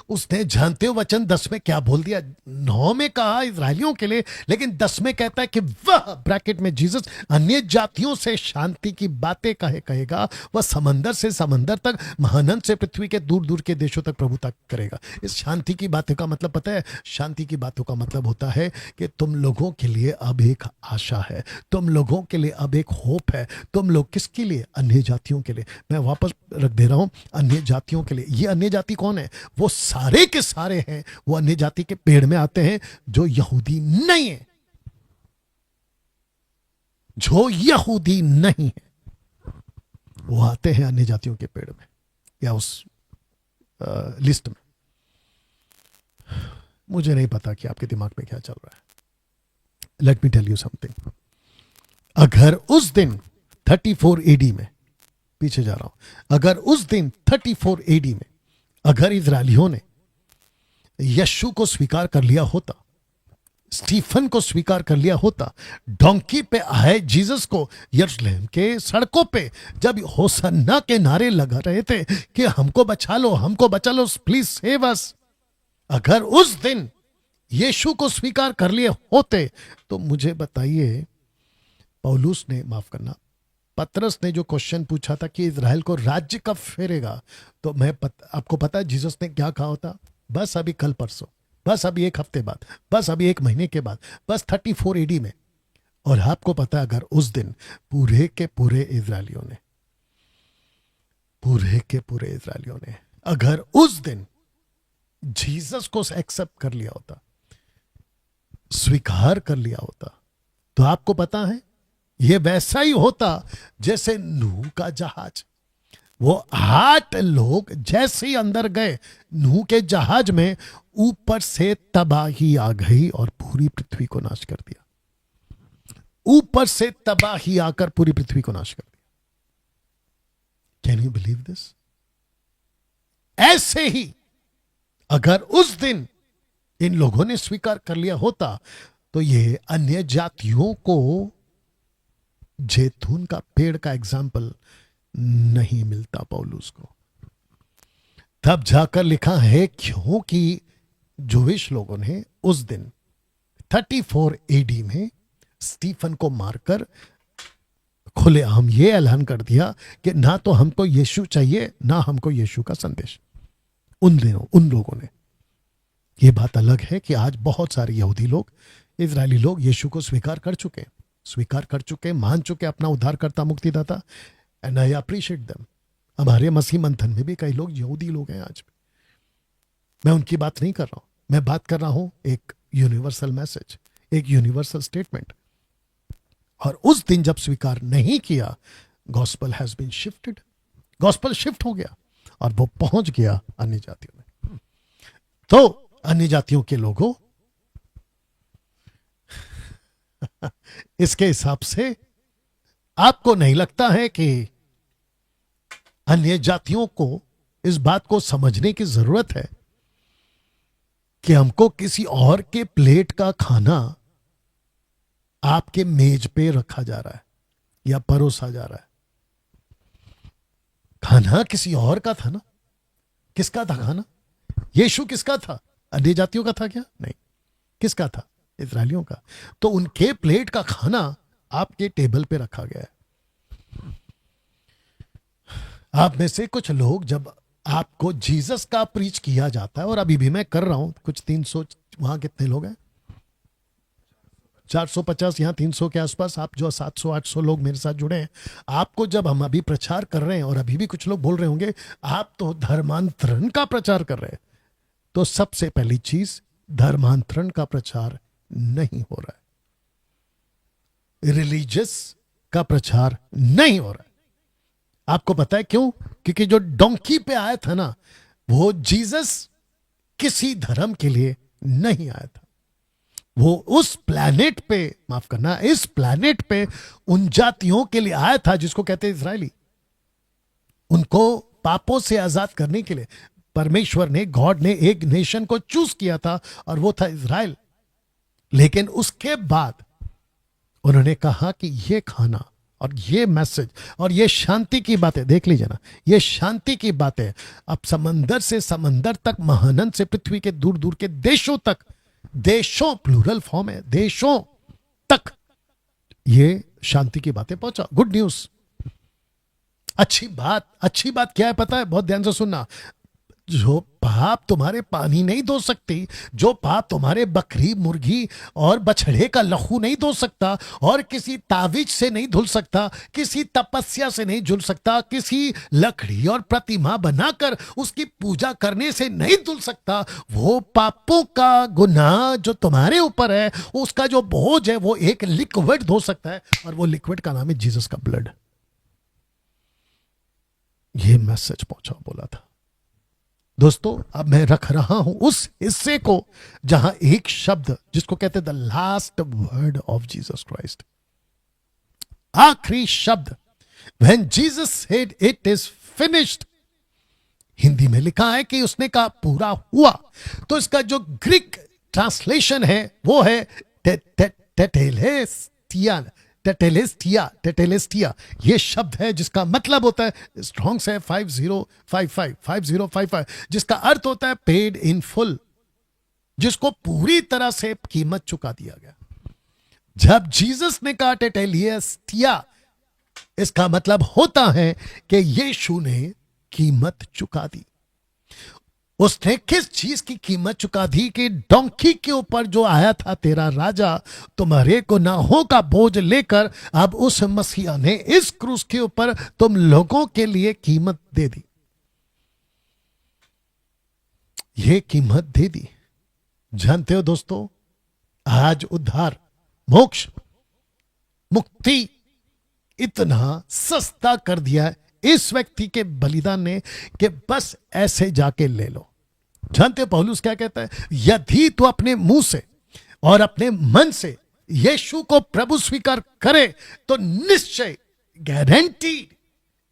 उसने जानते हो वचन 10 में क्या बोल दिया? 9 में कहा इजरायलियों के लिए, लेकिन 10 में कहता है कि वह, ब्रैकेट में जीसस, अन्य जातियों से शांति की बातें कहेगा। वह समंदर से समंदर तक, महानंद से पृथ्वी के दूर दूर के देशों तक प्रभुता करेगा। इस शांति की बातों का मतलब पता है? शांति की बातों का मतलब होता है कि तुम लोगों के लिए अब एक आशा है, तुम लोगों के लिए अब एक होप है। तुम लोग किसके लिए? अन्य जातियों के लिए। मैं वापस रख दे रहा हूं, अन्य जातियों के लिए। ये अन्य जाति कौन है? वो सारे के सारे हैं, वो अन्य जाति के पेड़ में आते हैं जो यहूदी नहीं है, जो यहूदी नहीं है, वो आते हैं अन्य जातियों के पेड़ में या उस लिस्ट में। मुझे नहीं पता कि आपके दिमाग में क्या चल रहा है। Let me tell you something. अगर उस दिन 34 एडी में, पीछे जा रहा हूं, अगर उस दिन 34 एडी में अगर इजरायलियों ने यीशु को स्वीकार कर लिया होता, स्टीफन को स्वीकार कर लिया होता, डोंकी पे आए जीसस को यरूशलेम के सड़कों पे जब होसन्ना के नारे लगा रहे थे कि हमको बचा लो, हमको बचा लो, प्लीज सेव अस, अगर उस दिन यीशु को स्वीकार कर लिए होते, तो मुझे बताइए, पौलुस ने, माफ करना, पतरस ने जो क्वेश्चन पूछा था कि इजराइल को राज्य कब फेरेगा, तो आपको पता है जीसस ने क्या कहा होता? बस अभी कल परसों, बस अभी एक हफ्ते बाद, बस अभी एक महीने के बाद, बस 34 एडी में। और आपको पता है, अगर उस दिन पूरे के पूरे इजरायलियों ने अगर उस दिन जीसस को एक्सेप्ट कर लिया होता, स्वीकार कर लिया होता, तो आपको पता है ये वैसा ही होता जैसे नूह का जहाज। वो 8 लोग जैसे ही अंदर गए नूह के जहाज में, ऊपर से तबाही आ गई और पूरी पृथ्वी को नाश कर दिया। ऊपर से तबाही आकर पूरी पृथ्वी को नाश कर दिया। Can you believe this? ऐसे ही अगर उस दिन इन लोगों ने स्वीकार कर लिया होता, तो ये अन्य जातियों को जैतून का पेड़ का एग्जाम्पल नहीं मिलता पौलुस को। तब जाकर लिखा है, क्योंकि जूविश लोगों ने उस दिन 34 एडी में स्टीफन को मारकर खुलेआम ये ऐलान कर दिया कि ना तो हमको यीशु चाहिए, ना हमको यीशु का संदेश। उन दिनों उन लोगों ने। ये बात अलग है कि आज बहुत सारे यहूदी लोग, इजरायली लोग यीशु को स्वीकार कर चुके, मान चुके अपना उद्धारकर्ता, मुक्तिदाता, एंड आई अप्रिशिएट देम। हमारे मसीह मंथन में भी कई लोग यहूदी लोग हैं आज भी। मैं उनकी बात नहीं कर रहा हूं, मैं बात कर रहा हूं एक यूनिवर्सल मैसेज, एक यूनिवर्सल स्टेटमेंट। और उस दिन जब स्वीकार नहीं किया, gospel has been shifted, gospel shift हो गया और वो पहुंच गया अन्य जातियों में। तो अन्य जातियों के लोगों, इसके हिसाब से आपको नहीं लगता है कि अन्य जातियों को इस बात को समझने की जरूरत है कि हमको किसी और के प्लेट का खाना आपके मेज पे रखा जा रहा है या परोसा जा रहा है? खाना किसी और का था ना। किसका था खाना? यीशु किसका था? अन्य जातियों का था क्या? नहीं। किसका था? इस्राएलियों का। तो उनके प्लेट का खाना आपके टेबल पे रखा गया है। आप में से कुछ लोग, जब आपको जीसस का प्रीच किया जाता है, और अभी भी मैं कर रहा हूं, कुछ 300, वहां कितने लोग हैं? 450, यहाँ 300 के आसपास। आप जो 700-800 लोग मेरे साथ जुड़े हैं, आपको जब हम अभी प्रचार कर रहे हैं, और अभी भी कुछ लोग बोल रहे होंगे आप तो धर्मांतरण का प्रचार कर रहे हैं, तो सबसे पहली चीज, धर्मांतरण का प्रचार नहीं हो रहा है, रिलीजियस का प्रचार नहीं हो रहा है। आपको पता है क्यों? क्योंकि जो डोंकी पे आया था ना, वो जीसस किसी धर्म के लिए नहीं आया था। वो उस प्लैनेट पे, माफ करना, इस प्लैनेट पे उन जातियों के लिए आया था जिसको कहते हैं इजरायली। उनको पापों से आजाद करने के लिए परमेश्वर ने, गॉड ने एक नेशन को चूज किया था, और वो था इजराइल। लेकिन उसके बाद उन्होंने कहा कि ये खाना और ये मैसेज और ये शांति की बातें, देख लीजिए ना, ये शांति की बातें अब समंदर से समंदर तक, महानंद से पृथ्वी के दूर दूर के देशों तक, देशों प्लूरल फॉर्म है, देशों तक ये शांति की बातें पहुंचा। गुड न्यूज, अच्छी बात क्या है पता है? बहुत ध्यान से सुनना। जो पाप तुम्हारे पानी नहीं धो सकती, जो पाप तुम्हारे बकरी, मुर्गी और बछड़े का लहू नहीं धो सकता, और किसी तावीज से नहीं धुल सकता, किसी तपस्या से नहीं धुल सकता, किसी लकड़ी और प्रतिमा बनाकर उसकी पूजा करने से नहीं धुल सकता, वो पापों का गुनाह जो तुम्हारे ऊपर है, उसका जो बोझ है, वो एक लिक्विड धो सकता है, और वो लिक्विड का नाम है जीसस का ब्लड। ये मैसेज पहुंचा, बोला था। दोस्तों, अब मैं रख रहा हूं उस हिस्से को जहां एक शब्द, जिसको कहते हैं the last word of Jesus Christ, आखिरी शब्द, when Jesus said it is finished, Hindi में लिखा है कि उसने कहा पूरा हुआ। तो इसका जो ग्रीक ट्रांसलेशन है वो है टेटेलेस्टिया। ये शब्द है जिसका मतलब होता है, स्ट्रॉन्ग से 5055, जिसका अर्थ होता है पेड इन फुल, जिसको पूरी तरह से कीमत चुका दिया गया। जब जीसस ने कहा टेटेलेस्टिया, इसका मतलब होता है कि यीशु ने कीमत चुका दी। उसने किस चीज की कीमत चुका दी? कि डोंकी के ऊपर जो आया था तेरा राजा, तुम्हारे गुनाहों का बोझ लेकर, अब उस मसीहा ने इस क्रूस के ऊपर तुम लोगों के लिए कीमत दे दी। ये कीमत दे दी। जानते हो दोस्तों, आज उद्धार, मोक्ष, मुक्ति इतना सस्ता कर दिया है इस व्यक्ति के बलिदान ने कि बस ऐसे जाके ले लो। जानते हो पौलुस क्या कहता है? यदि तू अपने मुंह से और अपने मन से यीशु को प्रभु स्वीकार करे तो निश्चय,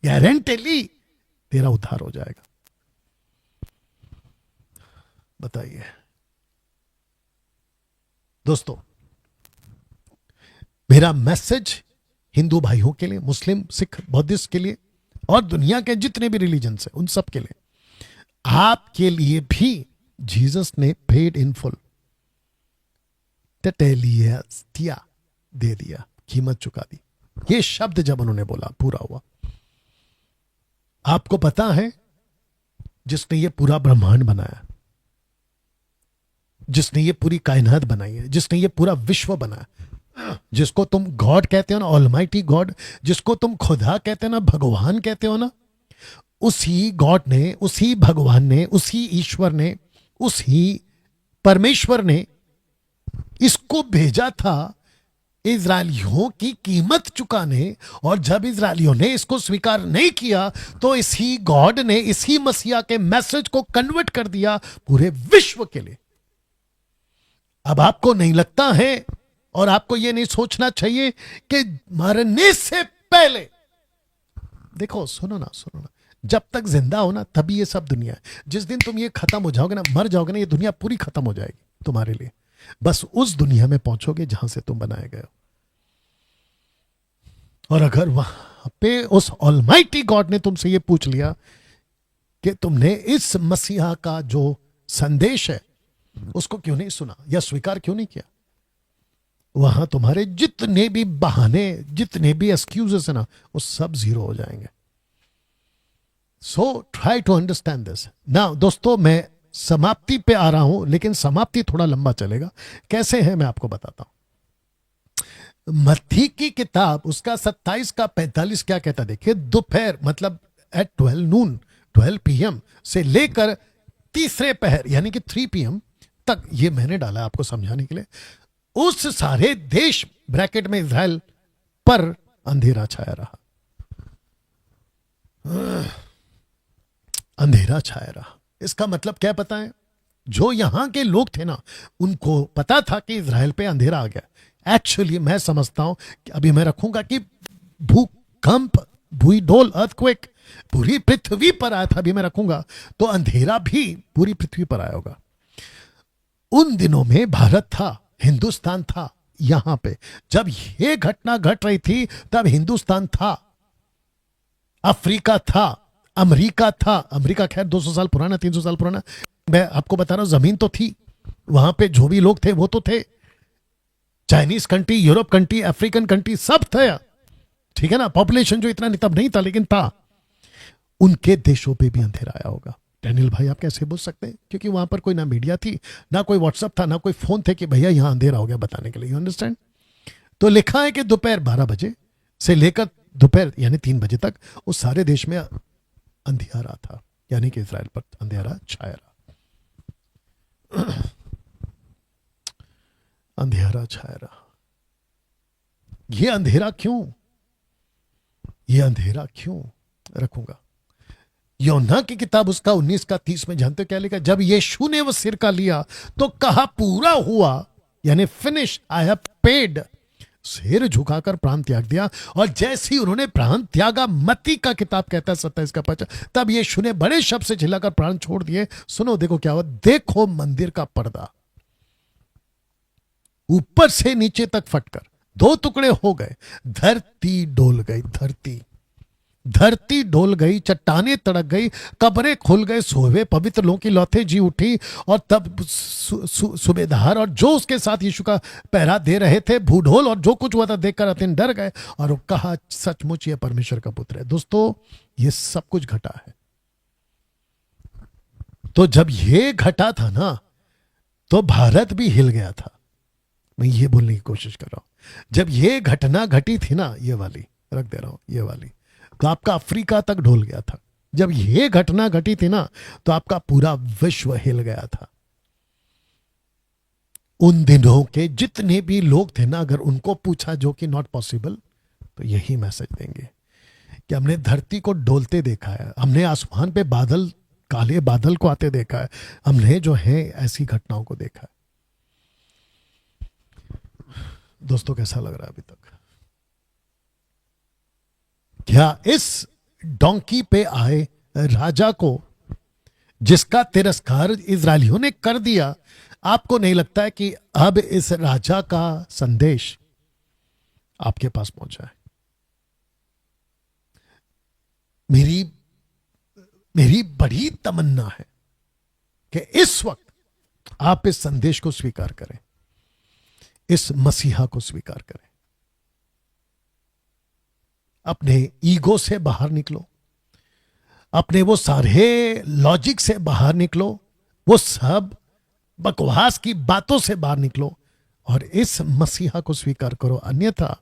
गारंटीली तेरा उद्धार हो जाएगा। बताइए दोस्तों, मेरा मैसेज हिंदू भाइयों के लिए, मुस्लिम, सिख, बौद्धिस्ट के लिए, और दुनिया के जितने भी रिलीजन है उन सब के लिए, आपके लिए भी जीसस ने पेड इन फुल, टेटेलिस्टिया दे दिया, कीमत चुका दी। ये शब्द जब उन्होंने बोला पूरा हुआ, आपको पता है जिसने ये पूरा ब्रह्मांड बनाया, जिसने ये पूरी कायनात बनाई है, जिसने ये पूरा विश्व बनाया, जिसको तुम गॉड कहते हो ना, ऑलमाइटी गॉड, जिसको तुम खुदा कहते हो ना, भगवान कहते हो ना, उसी गॉड ने, उसी भगवान ने, उसी ईश्वर ने, उसी परमेश्वर ने इसको भेजा था इजरायलियों की कीमत चुकाने, और जब इजरायलियों ने इसको स्वीकार नहीं किया तो इसी गॉड ने इसी मसीहा के मैसेज को कन्वर्ट कर दिया पूरे विश्व के लिए। अब आपको नहीं लगता है और आपको यह नहीं सोचना चाहिए कि मरने से पहले, देखो सुनो ना, जब तक जिंदा हो ना तभी ये सब दुनिया है। जिस दिन तुम ये खत्म हो जाओगे ना, मर जाओगे ना, ये दुनिया पूरी खत्म हो जाएगी तुम्हारे लिए। बस उस दुनिया में पहुंचोगे जहां से तुम बनाए गए हो। और अगर वहां पे उस ऑलमाइटी गॉड ने तुमसे ये पूछ लिया कि तुमने इस मसीहा का जो संदेश है उसको क्यों नहीं सुना या स्वीकार क्यों नहीं किया, वहां तुम्हारे जितने भी बहाने, जितने भी एक्सक्यूजेस है ना, वो सब जीरो हो जाएंगे। So try to understand this now. दोस्तों, मैं समाप्ति पे आ रहा हूं, लेकिन समाप्ति थोड़ा लंबा चलेगा। कैसे है मैं आपको बताता हूं। मत्ती की किताब उसका 27 का 45 क्या कहता है, देखिए। दोपहर मतलब एट 12 PM से लेकर तीसरे पहर यानी कि 3 PM तक, ये मैंने डाला आपको समझाने के लिए, उस सारे देश ब्रैकेट में इजराइल पर अंधेरा छाया रहा। अंधेरा छाया रहा, इसका मतलब क्या पता है? जो यहां के लोग थे ना, उनको पता था कि इजराइल पे अंधेरा आ गया। एक्चुअली मैं समझता हूं कि अभी मैं रखूंगा कि भूकंप, भूईडोल, अर्थक्वेक पूरी पृथ्वी पर आया था, अभी मैं रखूंगा, तो अंधेरा भी पूरी पृथ्वी पर आया होगा। उन दिनों में भारत था, हिंदुस्तान था। यहां पे जब यह घटना घट रही थी तब हिंदुस्तान था, अफ्रीका था, अमेरिका था। अमेरिका खैर 200 साल पुराना, 300 साल पुराना। मैं आपको बता रहा हूं, जमीन तो थी वहां पे, जो भी लोग थे वो तो थे। Chinese country, Europe country, African country सब थे, ठीक है ना। पॉपुलेशन जो इतना तब नहीं था, लेकिन था। उनके देशों पे भी अंधेरा आया होगा। डैनियल भाई आप कैसे बोल सकते हैं? क्योंकि वहां पर कोई ना मीडिया थी, ना कोई व्हाट्सएप था, ना कोई फोन थे कि भैया यहां अंधेरा हो गया बताने के लिए। You understand? तो लिखा है कि दोपहर 12 बजे से लेकर दोपहर यानी 3 बजे तक उस सारे देश में अंधेरा था, यानी कि इजराइल पर अंधेरा छाया रहा। अंधेरा छाया रहा। यह अंधेरा क्यों? यह अंधेरा क्यों रखूंगा? योना की किताब उसका 19 का 30 में जानते हो क्या लिखा? जब यीशु ने वो सिरका लिया तो कहा पूरा हुआ, यानी फिनिश, आई हैव पेड। सिर झुकाकर प्राण त्याग दिया। और जैसे ही उन्होंने प्राण त्यागा, मत्ती का किताब कहता है 27 का 5, तब यीशु ने बड़े शब्द से चिल्लाकर प्राण छोड़ दिए। सुनो, देखो क्या हुआ। देखो मंदिर का पर्दा ऊपर से नीचे तक फटकर 2 टुकड़े हो गए। धरती डोल गई, धरती डोल गई, चट्टाने तड़क गई, कब्रें खुल गए, सोए पवित्र लोगों की लौतें जी उठी। और तब सूबेदार और जो उसके साथ यीशु का पहरा दे रहे थे, भूढोल और जो कुछ हुआ था देखकर अत्यंत डर गए और वो कहा सचमुच ये परमेश्वर का पुत्र है। दोस्तों, ये सब कुछ घटा है। तो जब ये घटा था ना, तो भारत भी हिल गया था। मैं ये बोलने की कोशिश कर रहा हूं, जब ये घटना घटी थी ना, ये वाली रख दे रहा हूं, ये वाली, तो आपका अफ्रीका तक ढोल गया था। जब यह घटना घटी थी ना, तो आपका पूरा विश्व हिल गया था। उन दिनों के जितने भी लोग थे ना, अगर उनको पूछा, जो कि नॉट पॉसिबल, तो यही मैसेज देंगे कि हमने धरती को डोलते देखा है, हमने आसमान पे बादल, काले बादल को आते देखा है, हमने जो है ऐसी घटनाओं को देखा है। दोस्तों, कैसा लग रहा है अभी तक? क्या इस डोंकी पे आए राजा को, जिसका तिरस्कार इजरायलियों ने कर दिया, आपको नहीं लगता है कि अब इस राजा का संदेश आपके पास पहुंचा है? मेरी बड़ी तमन्ना है कि इस वक्त आप इस संदेश को स्वीकार करें, इस मसीहा को स्वीकार करें। अपने ईगो से बाहर निकलो, अपने वो सारे लॉजिक से बाहर निकलो, वो सब बकवास की बातों से बाहर निकलो और इस मसीहा को स्वीकार करो। अन्यथा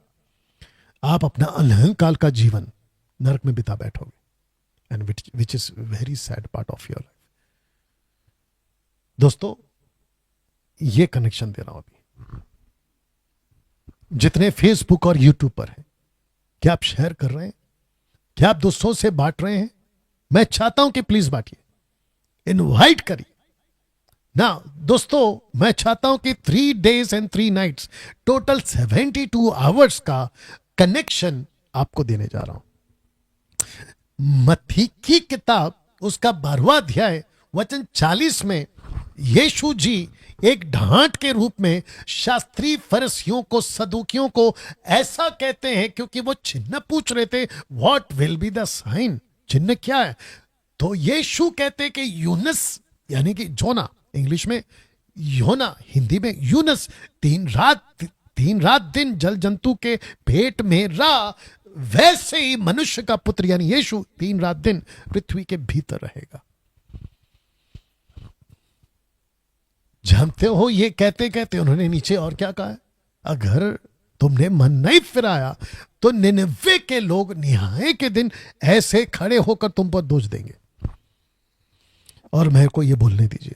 आप अपना अनहंकाल का जीवन नरक में बिता बैठोगे, and which is very sad part of your life. दोस्तों, ये कनेक्शन दे रहा हूं अभी। जितने फेसबुक और यूट्यूब पर हैं, क्या आप शेयर कर रहे हैं? क्या आप दोस्तों से बांट रहे हैं? मैं चाहता हूं कि प्लीज बांटिए, इनवाइट करिए ना। दोस्तों, मैं चाहता हूं कि 3 days and 3 nights, total 72 hours का कनेक्शन आपको देने जा रहा हूं। मत्ती की किताब उसका 12वां अध्याय वचन 40 में यीशु जी एक ढांट के रूप में शास्त्री फरीसियों को, सदूकियों को ऐसा कहते हैं, क्योंकि वो चिन्ह पूछ रहे थे, what will be the sign, चिन्ह क्या है? तो यीशु कहते कि यूनस, यानी कि जोना, इंग्लिश में योना, हिंदी में यूनस, 3 रात दिन जल जंतु के पेट में रहा, वैसे ही मनुष्य का पुत्र यानी यीशु 3 रात दिन पृथ्वी के भीतर रहेगा। जानते हो, ये कहते कहते उन्होंने नीचे और क्या कहा है? अगर तुमने मन नहीं फिराया तो निनवे के लोग न्याय के दिन ऐसे खड़े होकर तुम पर दोष देंगे। और मेरे को ये बोलने दीजिए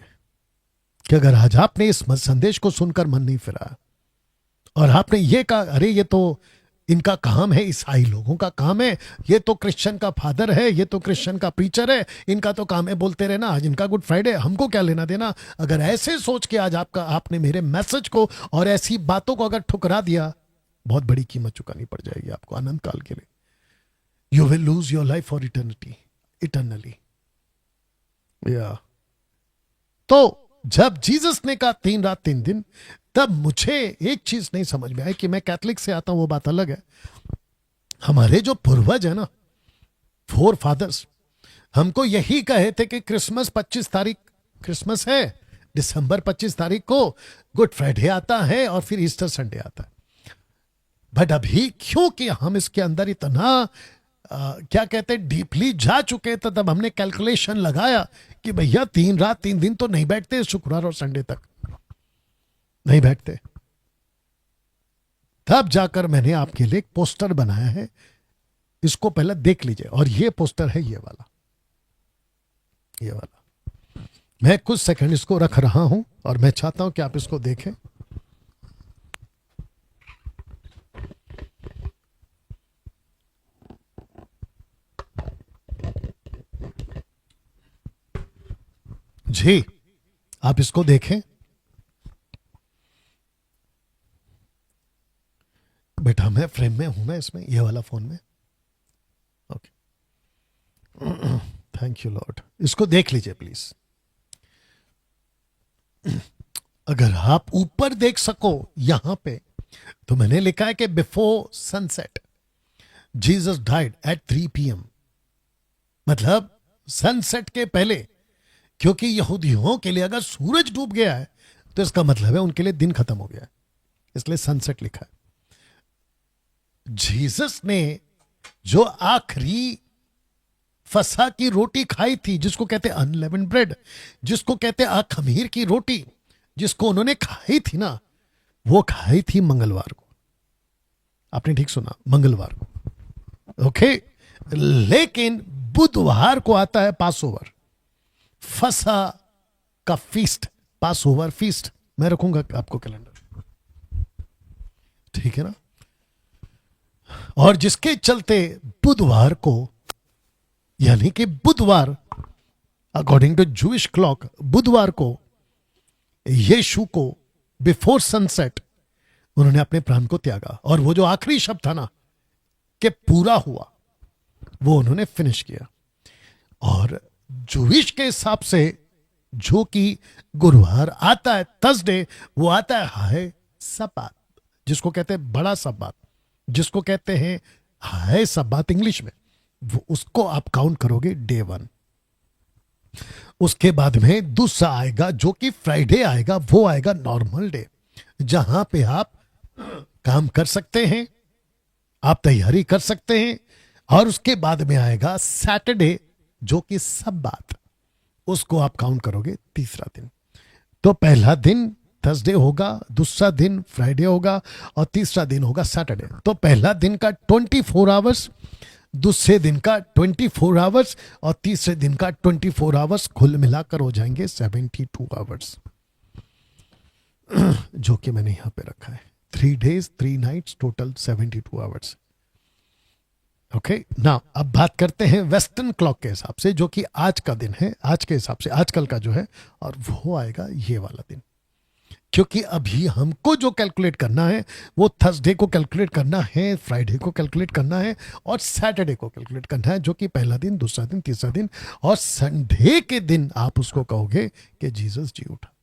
कि अगर आज आपने इस संदेश को सुनकर मन नहीं फिराया और आपने ये कहा, अरे ये तो इनका काम है, ईसाई लोगों का काम है, ये तो क्रिश्चियन का फादर है, ये तो क्रिश्चियन का प्रीचर है, इनका तो काम है बोलते रहना, आज इनका गुड फ्राइडे, हमको क्या लेना देना। अगर ऐसे सोच के आज आपने मेरे मैसेज को और ऐसी बातों को अगर ठुकरा दिया, बहुत बड़ी कीमत चुकानी पड़ जाएगी आपको अनंत काल के लिए। You will lose your life for eternally. या तो जब जीसस ने कहा 3 रात 3 दिन, तब मुझे एक चीज नहीं समझ में आई कि मैं कैथलिक से आता हूं, वो बात अलग है। हमारे जो पूर्वज है ना, 4 फादर्स, हमको यही कहे थे कि क्रिसमस 25 तारीख क्रिसमस है, दिसंबर 25 तारीख को गुड फ्राइडे आता है और फिर ईस्टर संडे आता है। बट अभी क्योंकि हम इसके अंदर इतना क्या कहते हैं डीपली जा चुके थे, तब हमने कैलकुलेशन लगाया कि भैया 3 रात 3 दिन तो नहीं बैठते, शुक्रवार और संडे तक नहीं बैठते। तब जाकर मैंने आपके लिए एक पोस्टर बनाया है, इसको पहले देख लीजिए। और ये पोस्टर है ये वाला। मैं कुछ सेकंड इसको रख रहा हूं और मैं चाहता हूं कि आप इसको देखें। जी, आप इसको देखें। बेटा मैं फ्रेम में हूं, मैं इसमें ये वाला फोन में। Okay, thank you Lord. इसको देख लीजिए प्लीज। अगर आप ऊपर देख सको यहां पे, तो मैंने लिखा है कि before sunset Jesus died eight 3 PM, मतलब सनसेट के पहले, क्योंकि यहूदियों के लिए अगर सूरज डूब गया है तो इसका मतलब है उनके लिए दिन खत्म हो गया है, इसलिए सनसेट लिखा है। जीसस ने जो आखिरी फसह की रोटी खाई थी, जिसको कहते हैं अनलेवेंड ब्रेड, जिसको कहते हैं खमीर की रोटी, जिसको उन्होंने खाई थी ना, वो खाई थी मंगलवार को। आपने ठीक सुना, मंगलवार को। ओके, लेकिन बुधवार को आता है पासओवर, फसह का फीस्ट, पासओवर फीस्ट। मैं रखूंगा आपको कैलेंडर, ठीक है ना। और जिसके चलते बुधवार को, यानी कि बुधवार अकॉर्डिंग टू जूइश क्लॉक, बुधवार को यीशु को बिफोर सनसेट उन्होंने अपने प्राण को त्यागा। और वो जो आखिरी शब्द था ना कि पूरा हुआ, वो उन्होंने फिनिश किया। और जूइश के हिसाब से जो कि गुरुवार आता है, थर्सडे, वो आता है हाय सब्बात, जिसको कहते हैं बड़ा सब्बात, जिसको कहते हैं हाय सब्बात इंग्लिश में, वो उसको आप काउंट करोगे डे 1। उसके बाद में दूसरा आएगा जो कि फ्राइडे आएगा, वो आएगा नॉर्मल डे, जहां पे आप काम कर सकते हैं, आप तैयारी कर सकते हैं। और उसके बाद में आएगा सैटरडे जो कि सब्बात, उसको आप काउंट करोगे तीसरा दिन। तो पहला दिन थर्सडे होगा, दूसरा दिन फ्राइडे होगा और तीसरा दिन होगा सैटरडे। तो पहला दिन का 24 आवर्स, दूसरे दिन का 24 आवर्स और तीसरे दिन का 24 आवर्स, कुल मिलाकर हो जाएंगे 72 आवर्स, जो कि मैंने यहां पे रखा है। 3 days 3 nights total 72 hours. Okay now अब बात करते हैं वेस्टर्न क्लॉक के हिसाब से, जो कि आज का दिन है, आज के हिसाब से आजकल का जो है, और वो आएगा ये वाला दिन। क्योंकि अभी हमको जो कैलकुलेट करना है वो थर्सडे को कैलकुलेट करना है, फ्राइडे को कैलकुलेट करना है और सैटरडे को कैलकुलेट करना है, जो कि पहला दिन, दूसरा दिन, तीसरा दिन, और संडे के दिन आप उसको कहोगे कि जीसस जी उठा।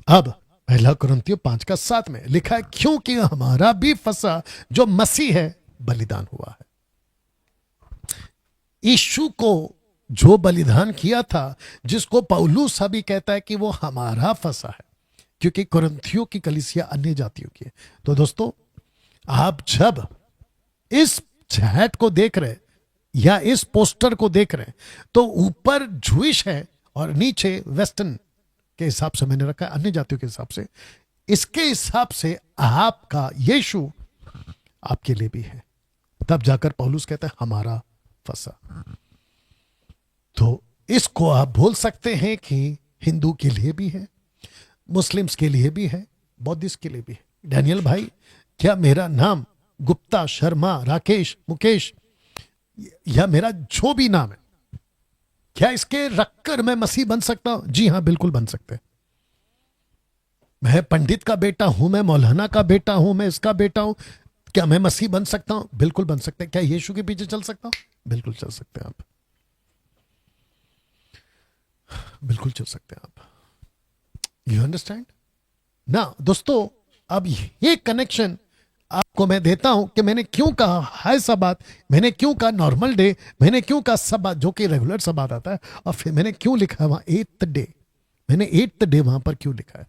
अब पहला कुरिन्थियों 5:7 में लिखा है, क्योंकि हमारा भी फसा जो मसीह है बलिदान हुआ है। यीशु को जो बलिदान किया था, जिसको पौलुस अभी कहता है कि वो हमारा फसा है, क्योंकि कुरिन्थियों की कलीसिया अन्य जातियों की है। तो दोस्तों, आप जब इस चैट को देख रहे या इस पोस्टर को देख रहे, तो ऊपर जूइश है और नीचे वेस्टर्न के हिसाब से मैंने रखा है, अन्य जातियों के हिसाब से। इसके हिसाब से आपका यीशु आपके लिए भी है। तब जाकर पौलुस कहता है हमारा फसा। तो इसको आप बोल सकते हैं कि हिंदू के लिए भी है, मुस्लिम्स के लिए भी है, बौद्धिस्ट के लिए भी है। डैनियल भाई, क्या मेरा नाम गुप्ता, शर्मा, राकेश, मुकेश या मेरा जो भी नाम है, क्या इसके रखकर मैं मसीह बन सकता हूं? जी हां, बिल्कुल बन सकते हैं। मैं पंडित का बेटा हूं, मैं मौलाना का बेटा हूं, मैं इसका बेटा हूं, क्या मैं मसीह बन सकता हूं? बिल्कुल बन सकते हैं। क्या यीशु के पीछे चल सकता हूं? बिल्कुल चल सकते हैं आप, बिल्कुल चल सकते हैं आप। यू अंडरस्टैंड ना दोस्तों? अब ये कनेक्शन आपको मैं देता हूं कि मैंने क्यों कहा हाय सबात, मैंने क्यों कहा नॉर्मल डे, मैंने क्यों कहा सबात जो कि रेगुलर सबात आता है, और फिर मैंने क्यों लिखा है वहां 8th डे, मैंने 8th डे वहां पर क्यों लिखा है।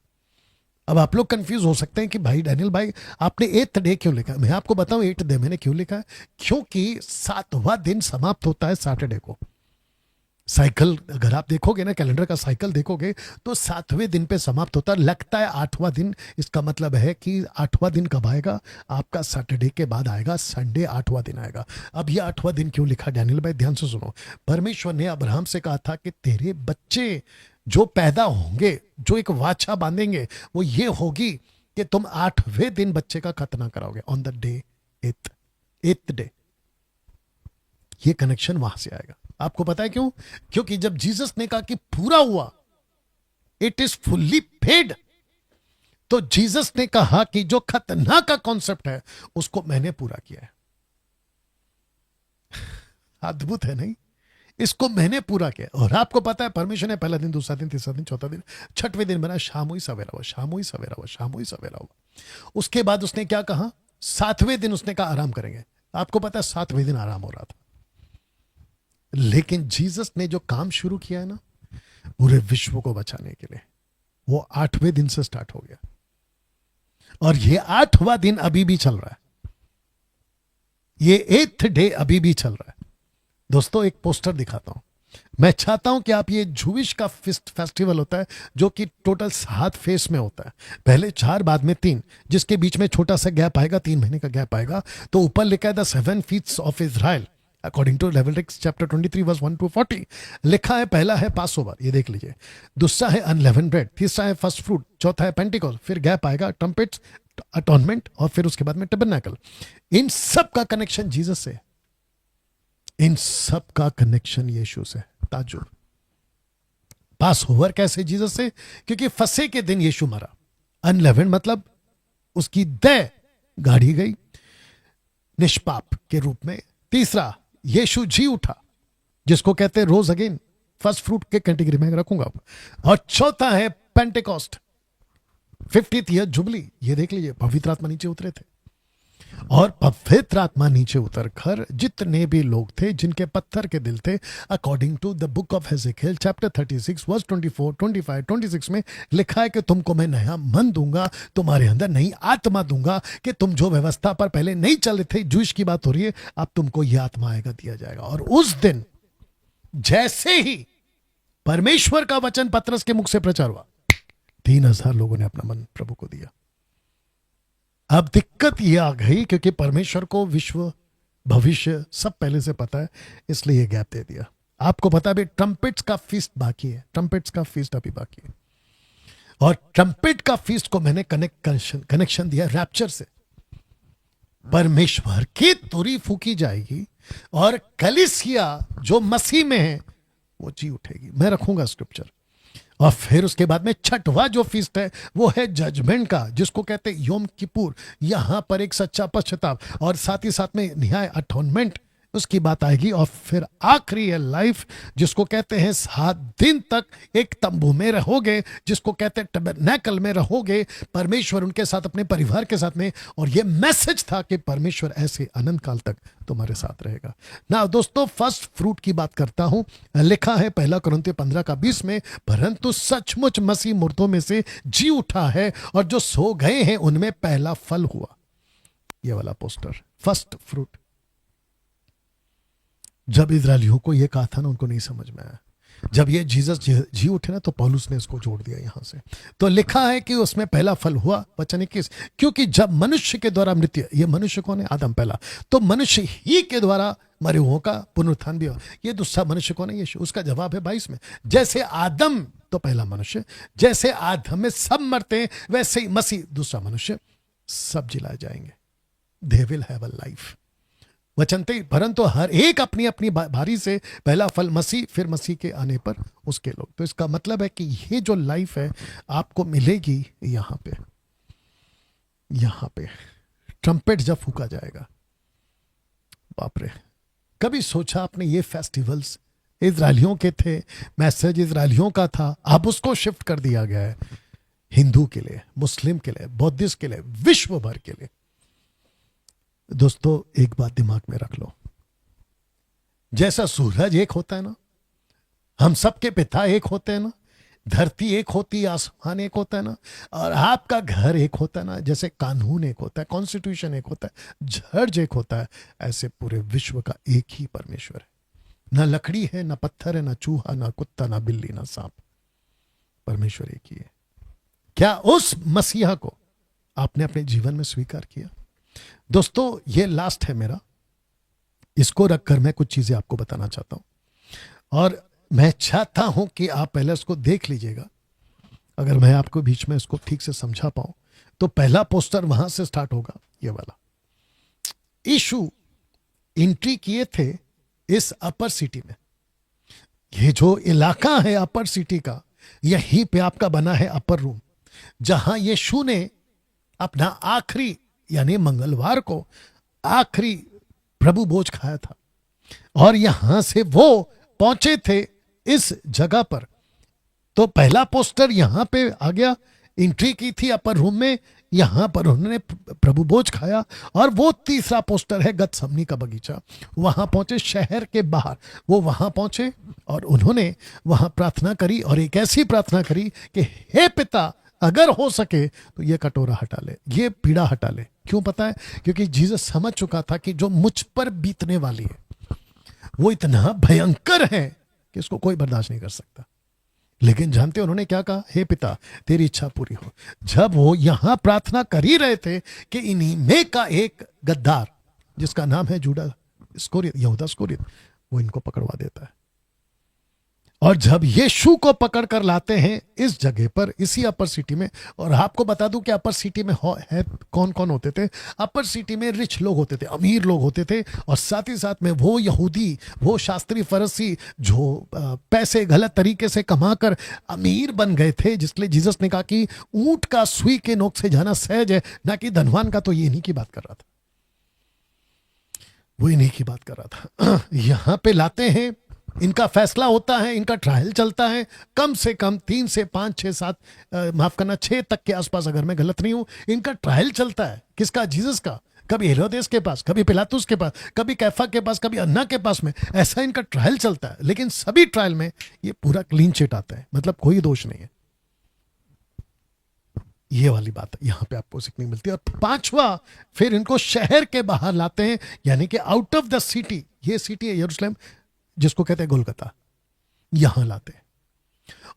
अब आप लोग कंफ्यूज हो सकते हैं कि भाई डैनियल भाई आपने 8th डे क्यों लिखा है। मैं आपको बताऊं 8th डे मैंने क्यों लिखा है, क्योंकि 7वां दिन समाप्त होता है सैटरडे को। साइकिल अगर आप देखोगे ना, कैलेंडर का साइकिल देखोगे, तो 7वें दिन पे समाप्त होता है। लगता है 8वां दिन, इसका मतलब है कि 8वां दिन कब आएगा? आपका सैटरडे के बाद आएगा, संडे 8वां दिन आएगा। अब ये 8वां दिन क्यों लिखा डैनियल भाई? ध्यान से सुनो। परमेश्वर ने अब्राहम से कहा था कि तेरे बच्चे जो पैदा होंगे, जो एक वाचा बांधेंगे, वो ये होगी कि तुम 8वें दिन बच्चे का खतना कराओगे, on the day 8th day. ये कनेक्शन वहां से आएगा। आपको पता है क्यों? क्योंकि जब जीसस ने कहा कि पूरा हुआ, इट इज फुल्ली पेड, तो जीसस ने कहा कि जो खतना का कॉन्सेप्ट है उसको मैंने पूरा किया है। अद्भुत है नहीं? इसको मैंने पूरा किया। और आपको पता है परमेश्वर ने पहला दिन, दूसरा दिन, तीसरा दिन, चौथा दिन, 6वें दिन बनाया, शाम हुई सवेरा हुआ, शाम हुई सवेरा हुआ, शाम हुई सवेरा हुआ। उसके बाद उसने क्या कहा? 7वें दिन उसने कहा आराम करेंगे। आपको पता है 7वें दिन आराम हो रहा था। लेकिन जीसस ने जो काम शुरू किया है ना, पूरे विश्व को बचाने के लिए, वो 8वें दिन से स्टार्ट हो गया, और ये 8वां दिन अभी भी चल रहा है। ये 8th डे अभी भी चल रहा है। दोस्तों, एक पोस्टर दिखाता हूं। मैं चाहता हूं कि आप, ये जूविश का फेस्टिवल होता है जो कि टोटल 7 फेस में होता है, पहले 4 बाद में 3, जिसके बीच में छोटा सा गैप आएगा, 3 महीने का गैप आएगा। तो ऊपर लिखा है the 7 feasts of Israel according to Leviticus chapter 23 verse 1 to 40। लिखा है पहला है पासओवर, ये देख लीजिए, दूसरा है अनलेवन ब्रेड, तीसरा है फर्स्ट फ्रूट, चौथा है पेंटिकॉस्ट, फिर गैप आएगा ट्रम्पेट्स, अटोनमेंट, और फिर उसके बाद में टैबरनेकल। इन सब का कनेक्शन जीसस से, इन सब का कनेक्शन यीशु से। ताजुब। पास ओवर कैसे जीसस से? क्योंकि फसे के दिन यीशु मरा। अनलेवन मतलब उसकी देह गाड़ी गई निष्पाप के रूप में। तीसरा, यीशु जी उठा, जिसको कहते हैं रोज अगेन, फर्स्ट फ्रूट के कैटेगरी में रखूंगा। और चौथा है पेंटेकोस्ट, 50th ईयर जुबली। ये देख लीजिए, पवित्र आत्मा नीचे उतरे थे, और पवित्र आत्मा नीचे उतरकर जितने भी लोग थे जिनके पत्थर के दिल थे, according to the book of Ezekiel chapter 36 verse 24, 25, 26 में लिखा है कि तुमको मैं नया मन दूंगा, तुम्हारे अंदर नई आत्मा दूंगा, कि तुम जो व्यवस्था पर पहले नहीं चल रहे थे, जूश की बात हो रही है, अब तुमको यह आत्मा आएगा, दिया जाएगा। और उस दिन जैसे ही परमेश्वर का वचन पतरस के मुख से प्रचार हुआ, 3000 लोगों ने अपना मन प्रभु को दिया। अब दिक्कत यह आ गई क्योंकि परमेश्वर को विश्व भविष्य सब पहले से पता है, इसलिए ये गैप दे दिया। आपको पता है ट्रम्पेट्स का फीस्ट बाकी है, ट्रम्पेट्स का फीस्ट अभी बाकी है। और ट्रम्पेट का फीस्ट को मैंने कनेक्शन दिया रैप्चर से। परमेश्वर की तुरी फूकी जाएगी और कलीसिया जो मसीह में है वो जी उठेगी। मैं रखूंगा स्क्रिप्चर। और फिर उसके बाद में छठवां जो फीस्ट है वो है जजमेंट का, जिसको कहते हैं योम किपुर। यहां पर एक सच्चा पश्चाताप और साथ ही साथ में न्याय अटोनमेंट उसकी बात आएगी। और फिर आखिरी है लाइफ, जिसको कहते हैं 7 दिन तक एक तंबू में रहोगे, जिसको कहते हैं टबरनेकल में रहोगे, परमेश्वर उनके साथ अपने परिवार के साथ में। और ये मैसेज था कि परमेश्वर ऐसे अनंत काल तक तुम्हारे साथ रहेगा ना। दोस्तों, फर्स्ट फ्रूट की बात करता हूं। लिखा है 1 कुरिन्थियों 15:20 में, परंतु सचमुच मसीह मुर्दों में से जी उठा है और जो सो गए हैं उनमें पहला फल हुआ। ये वाला पोस्टर फर्स्ट फ्रूट। जब इजरायलियों को यह कहा था ना, उनको नहीं समझ में आया। जब ये जीसस जी उठे ना, तो पौलुस ने इसको जोड़ दिया यहां से। तो लिखा है कि उसमें पहला फल हुआ। वचन 21, क्योंकि जब मनुष्य के द्वारा मृत्यु, ये मनुष्य कौन है? आदम पहला, तो मनुष्य ही के द्वारा मरे हुओं का पुनरुत्थान भी हुआ। ये दूसरा मनुष्य कौन है? यीशु। उसका जवाब है 22 में, जैसे आदम तो पहला मनुष्य, जैसे आदम में सब मरते हैं वैसे ही मसीह दूसरा मनुष्य, सब जिलाए जाएंगे। They will have a life. वचनते, परंतु हर एक अपनी अपनी भारी से पहला फल मसीह, फिर मसीह के आने पर उसके लोग। तो इसका मतलब है कि ये जो लाइफ है आपको मिलेगी यहां पे। यहां पे ट्रम्पेट जब फूका जाएगा, बाप रे, कभी सोचा आपने ये फेस्टिवल्स इजरायलियों के थे, मैसेज इजरायलियों का था, अब उसको शिफ्ट कर दिया गया है हिंदू के लिए, मुस्लिम के लिए, बौद्धिस्ट के लिए, विश्व भर के लिए। दोस्तों, एक बात दिमाग में रख लो, जैसा सूरज एक होता है ना, हम सबके पिता एक होते हैं ना, धरती एक होती है, आसमान एक होता है ना, और आपका घर एक होता है ना, जैसे कानून एक होता है, कॉन्स्टिट्यूशन एक होता है, जज एक होता है, ऐसे पूरे विश्व का एक ही परमेश्वर है। ना लकड़ी है, ना पत्थर है, ना चूहा, ना कुत्ता, ना बिल्ली, ना सांप, परमेश्वर एक ही है। क्या उस मसीहा को आपने अपने जीवन में स्वीकार किया? दोस्तों, ये लास्ट है मेरा, इसको रखकर मैं कुछ चीजें आपको बताना चाहता हूं और मैं चाहता हूं कि आप पहले इसको देख लीजिएगा। अगर मैं आपको बीच में इसको ठीक से समझा पाऊं तो पहला पोस्टर वहां से स्टार्ट होगा, ये वाला। यीशु एंट्री किए थे इस अपर सिटी में। ये जो इलाका है अपर सिटी का, यहीं पे आपका बना है अपर रूम, जहां यीशु ने अपना आखिरी यानी मंगलवार को आखिरी प्रभु भोज खाया था। और यहां से वो पहुंचे थे इस जगह पर। तो पहला पोस्टर यहां पे आ गया, एंट्री की थी अपर रूम में, यहां पर उन्होंने प्रभु भोज खाया। और वो तीसरा पोस्टर है गतसमनी का बगीचा, वहां पहुंचे शहर के बाहर, वो वहां पहुंचे और उन्होंने वहां प्रार्थना करी, और एक ऐसी प्रार्थना करी कि हे पिता, अगर हो सके तो ये कटोरा हटा ले, ये पीड़ा हटा ले। क्यों पता है? क्योंकि जीसस समझ चुका था कि जो मुझ पर बीतने वाली है वो इतना भयंकर है कि इसको कोई बर्दाश्त नहीं कर सकता। लेकिन जानते उन्होंने क्या कहा? हे पिता, तेरी इच्छा पूरी हो। जब वो यहां प्रार्थना कर ही रहे थे कि इन्हीं में का एक गद्दार, जिसका नाम है जूडा इस्करियोत, यहूदा इस्करियोत, वो इनको पकड़वा देता है। और जब यीशु को पकड़ कर लाते हैं इस जगह पर, इसी अपर सिटी में, और आपको बता दूं कि अपर सिटी में है कौन कौन होते थे। अपर सिटी में रिच लोग होते थे, अमीर लोग होते थे, और साथ ही साथ में वो यहूदी, वो शास्त्री फरसी जो पैसे गलत तरीके से कमाकर अमीर बन गए थे, जिसलिए जीसस ने कहा कि ऊंट का सुई के नोक से जाना सहज है, ना कि धनवान का। तो ये इन्हीं की बात कर रहा था, वो इन्हीं की बात कर रहा था। यहां पे लाते हैं, इनका फैसला होता है, इनका ट्रायल चलता है, कम से कम 3 से 5, 6, 7, माफ करना 6 तक के आसपास, अगर मैं गलत नहीं हूं, इनका ट्रायल चलता है। किसका? जीसस का। कभी हेरोदेस के पास, कभी पिलातुस के पास, कभी कैफा के पास, कभी अन्ना के पास में, ऐसा इनका ट्रायल चलता है। लेकिन सभी ट्रायल में ये पूरा क्लीन चिट आता है, मतलब कोई दोष नहीं है। ये वाली बात यहां पे आपको सीखने मिलती है। और 5वां, फिर इनको शहर के बाहर लाते हैं, यानी कि आउट ऑफ द सिटी। ये सिटी है यरूशलेम, जिसको कहते हैं गोलगता, यहां लाते हैं।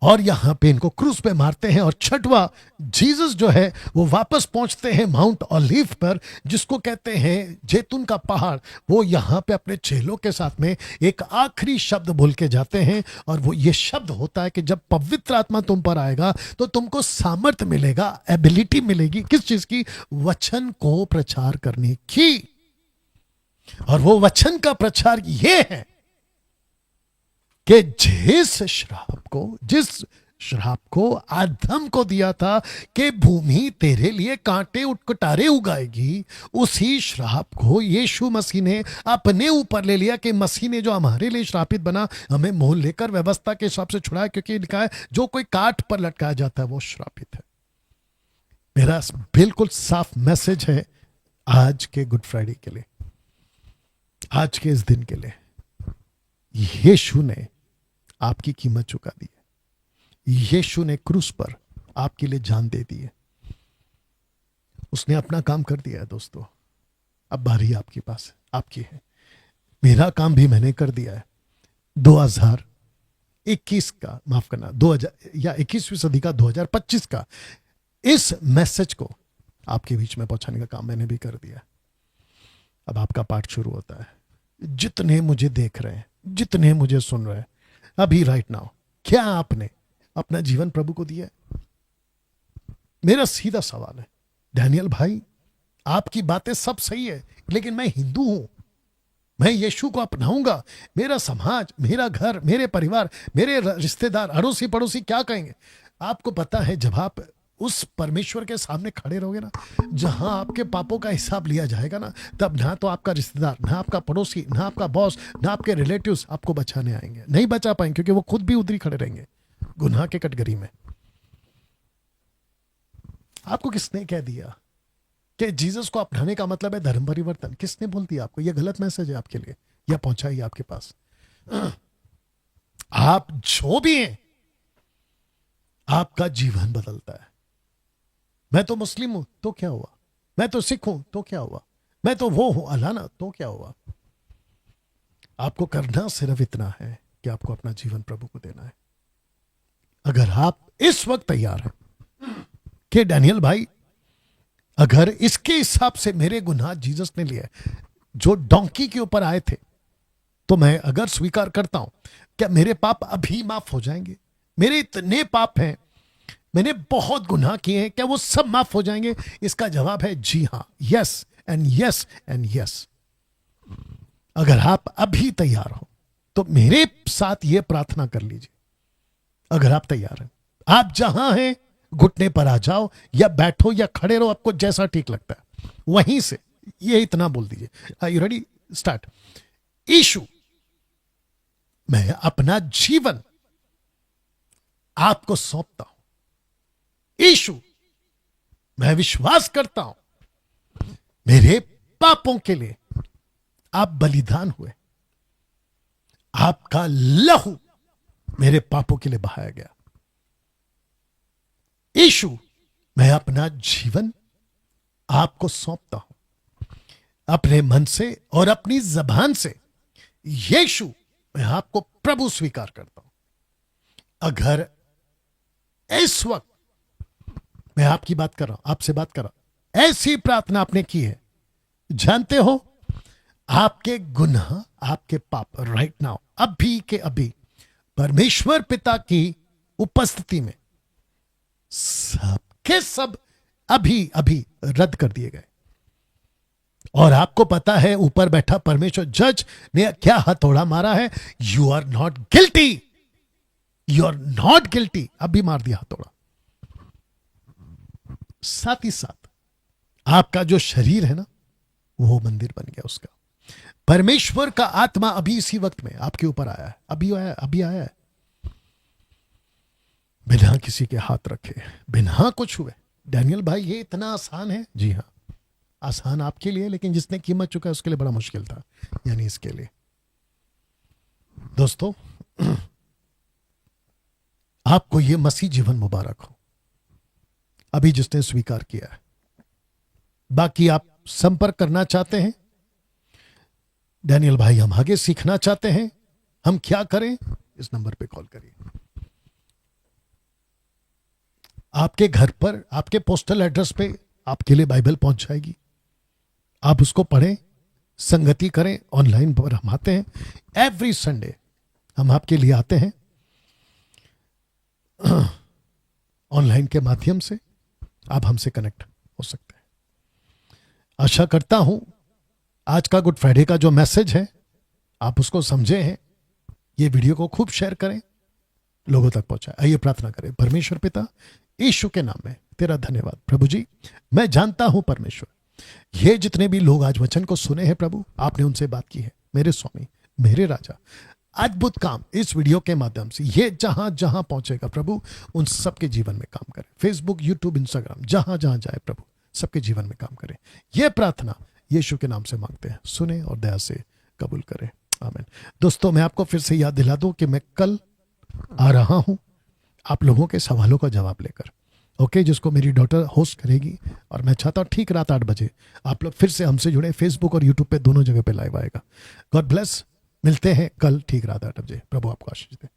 और यहां पे इनको क्रूस पे मारते हैं। और छठवा, जीसस जो है वो वापस पहुंचते हैं माउंट ओलीव पर, जिसको कहते हैं जैतून का पहाड़। वो यहां पे अपने चेलों के साथ में एक आखिरी शब्द बोल के जाते हैं, और वो ये शब्द होता है कि जब पवित्र आत्मा तुम पर आएगा तो तुमको सामर्थ्य मिलेगा, एबिलिटी मिलेगी। किस चीज की? वचन को प्रचार करने की। और वो वचन का प्रचार ये है कि जिस श्राप को आदम को दिया था कि भूमि तेरे लिए कांटे कटारे उगाएगी, उसी श्राप को यीशु मसीह ने अपने ऊपर ले लिया। कि मसीह ने जो हमारे लिए श्रापित बना, हमें मोल लेकर व्यवस्था के हिसाब से छुड़ाया, क्योंकि लिखा है जो कोई काठ पर लटकाया जाता है वो श्रापित है। मेरा बिल्कुल साफ मैसेज है आज के गुड फ्राइडे के लिए, आज के इस दिन के लिए। यीशु ने आपकी कीमत चुका दी है। यीशु ने क्रूस पर आपके लिए जान दे दी है। उसने अपना काम कर दिया है दोस्तों। अब बारी आपके पास आपकी है। मेरा काम भी मैंने कर दिया है। 2021 का, माफ करना, 2000 या 21वीं सदी का, 2025 का इस मैसेज को आपके बीच में पहुंचाने का काम मैंने भी कर दिया। अब आपका पार्ट शुरू होता है। जितने मुझे देख रहे हैं, जितने मुझे सुन रहे हैं अभी राइट नाउ, क्या आपने अपना जीवन प्रभु को दिया है? मेरा सीधा सवाल है, डैनियल भाई आपकी बातें सब सही है, लेकिन मैं हिंदू हूं, मैं यीशु को अपनाऊंगा, मेरा समाज, मेरा घर, मेरे परिवार, मेरे रिश्तेदार, अड़ोसी पड़ोसी क्या कहेंगे? आपको पता है जब आप उस परमेश्वर के सामने खड़े रहोगे ना, जहां आपके पापों का हिसाब लिया जाएगा ना, तब ना तो आपका रिश्तेदार, ना आपका पड़ोसी, ना आपका बॉस, ना आपके रिलेटिव्स आपको बचाने आएंगे। नहीं बचा पाएंगे, क्योंकि वो खुद भी उधर खड़े रहेंगे गुनाह के कटघरी में। आपको किसने कह दिया कि जीसस को अपनाने का मतलब है धर्म परिवर्तन? किसने बोल दिया आपको? यह गलत मैसेज है आपके लिए, या पहुंचाइए आपके पास। आप जो भी हैं, आपका जीवन बदलता है। मैं तो मुस्लिम हूं तो क्या हुआ, मैं तो सिख हूं तो क्या हुआ, मैं तो वो हूं अलाना तो क्या हुआ। आपको करना सिर्फ इतना है कि आपको अपना जीवन प्रभु को देना है। अगर आप इस वक्त तैयार हैं कि डैनियल भाई, अगर इसके हिसाब से मेरे गुनाह जीसस ने लिए जो डोंकी के ऊपर आए थे, तो मैं अगर स्वीकार करता हूं, क्या मेरे पाप अभी माफ हो जाएंगे? मेरे इतने पाप हैं, मैंने बहुत गुनाह किए हैं, क्या वो सब माफ हो जाएंगे? इसका जवाब है जी हां, yes and yes and yes. अगर आप अभी तैयार हो तो मेरे साथ यह प्रार्थना कर लीजिए। अगर आप तैयार हैं, आप जहां हैं घुटने पर आ जाओ, या बैठो या खड़े रहो, आपको जैसा ठीक लगता है वहीं से ये इतना बोल दीजिए। Are you ready? स्टार्ट। यीशु, मैं अपना जीवन आपको सौंपता हूं। यीशु, मैं विश्वास करता हूं मेरे पापों के लिए आप बलिदान हुए, आपका लहू मेरे पापों के लिए बहाया गया। यीशु, मैं अपना जीवन आपको सौंपता हूं। अपने मन से और अपनी जबान से यीशु, मैं आपको प्रभु स्वीकार करता हूं। अगर इस वक्त मैं आपकी बात कर रहा हूं, आपसे बात कर रहा हूं, ऐसी प्रार्थना आपने की है, जानते हो आपके गुनाह, आपके पाप राइट नाउ, अभी के अभी परमेश्वर पिता की उपस्थिति में सब के सब अभी अभी रद्द कर दिए गए। और आपको पता है ऊपर बैठा परमेश्वर जज ने क्या हथौड़ा मारा है? You are not guilty, you are not guilty. अभी मार दिया हथौड़ा। साथ ही साथ आपका जो शरीर है ना, वो मंदिर बन गया उसका। परमेश्वर का आत्मा अभी इसी वक्त में आपके ऊपर आया है, अभी आया है, बिना किसी के हाथ रखे, बिना कुछ हुए। डैनियल भाई ये इतना आसान है? जी हां, आसान आपके लिए, लेकिन जिसने कीमत चुका है उसके लिए बड़ा मुश्किल था, यानी इसके लिए। दोस्तों, आपको ये मसीह जीवन मुबारक हो, अभी जिसने स्वीकार किया है। बाकी आप संपर्क करना चाहते हैं, डैनियल भाई हम आगे सीखना चाहते हैं, हम क्या करें? इस नंबर पे कॉल करिए। आपके घर पर, आपके पोस्टल एड्रेस पे आपके लिए बाइबल पहुंच जाएगी। आप उसको पढ़ें, संगति करें। ऑनलाइन पर हम आते हैं एवरी संडे, हम आपके लिए आते हैं ऑनलाइन के माध्यम से। आप हमसे कनेक्ट हो सकते हैं। आशा करता हूं आज का गुड फ्राइडे का जो मैसेज है आप उसको समझे हैं। ये वीडियो को खूब शेयर करें, लोगों तक पहुंचाएं। आइए प्रार्थना करें। परमेश्वर पिता, यीशु के नाम में तेरा धन्यवाद प्रभु जी। मैं जानता हूं परमेश्वर, ये जितने भी लोग आज वचन को सुने हैं प्रभु, आपने उनसे बात की है। मेरे स्वामी, मेरे राजा, अद्भुत काम इस वीडियो के माध्यम से ये जहां जहां पहुंचेगा प्रभु, उन सबके जीवन में काम करें। फेसबुक, यूट्यूब, इंस्टाग्राम, जहां जहां जाए प्रभु, सबके जीवन में काम करें। यह प्रार्थना यीशु के नाम से मांगते हैं, सुने और दया से कबूल करें। आमीन। दोस्तों, मैं आपको फिर से याद दिला दूं कि मैं कल आ रहा हूं आप लोगों के सवालों का जवाब लेकर, ओके, जिसको मेरी डॉटर होस्ट करेगी। और मैं चाहता हूं ठीक रात 8 बजे आप लोग फिर से हमसे जुड़े। फेसबुक और यूट्यूब पे दोनों जगह पे लाइव आएगा। God bless. मिलते हैं कल ठीक रात 8 बजे। प्रभु आपको आशीष दे।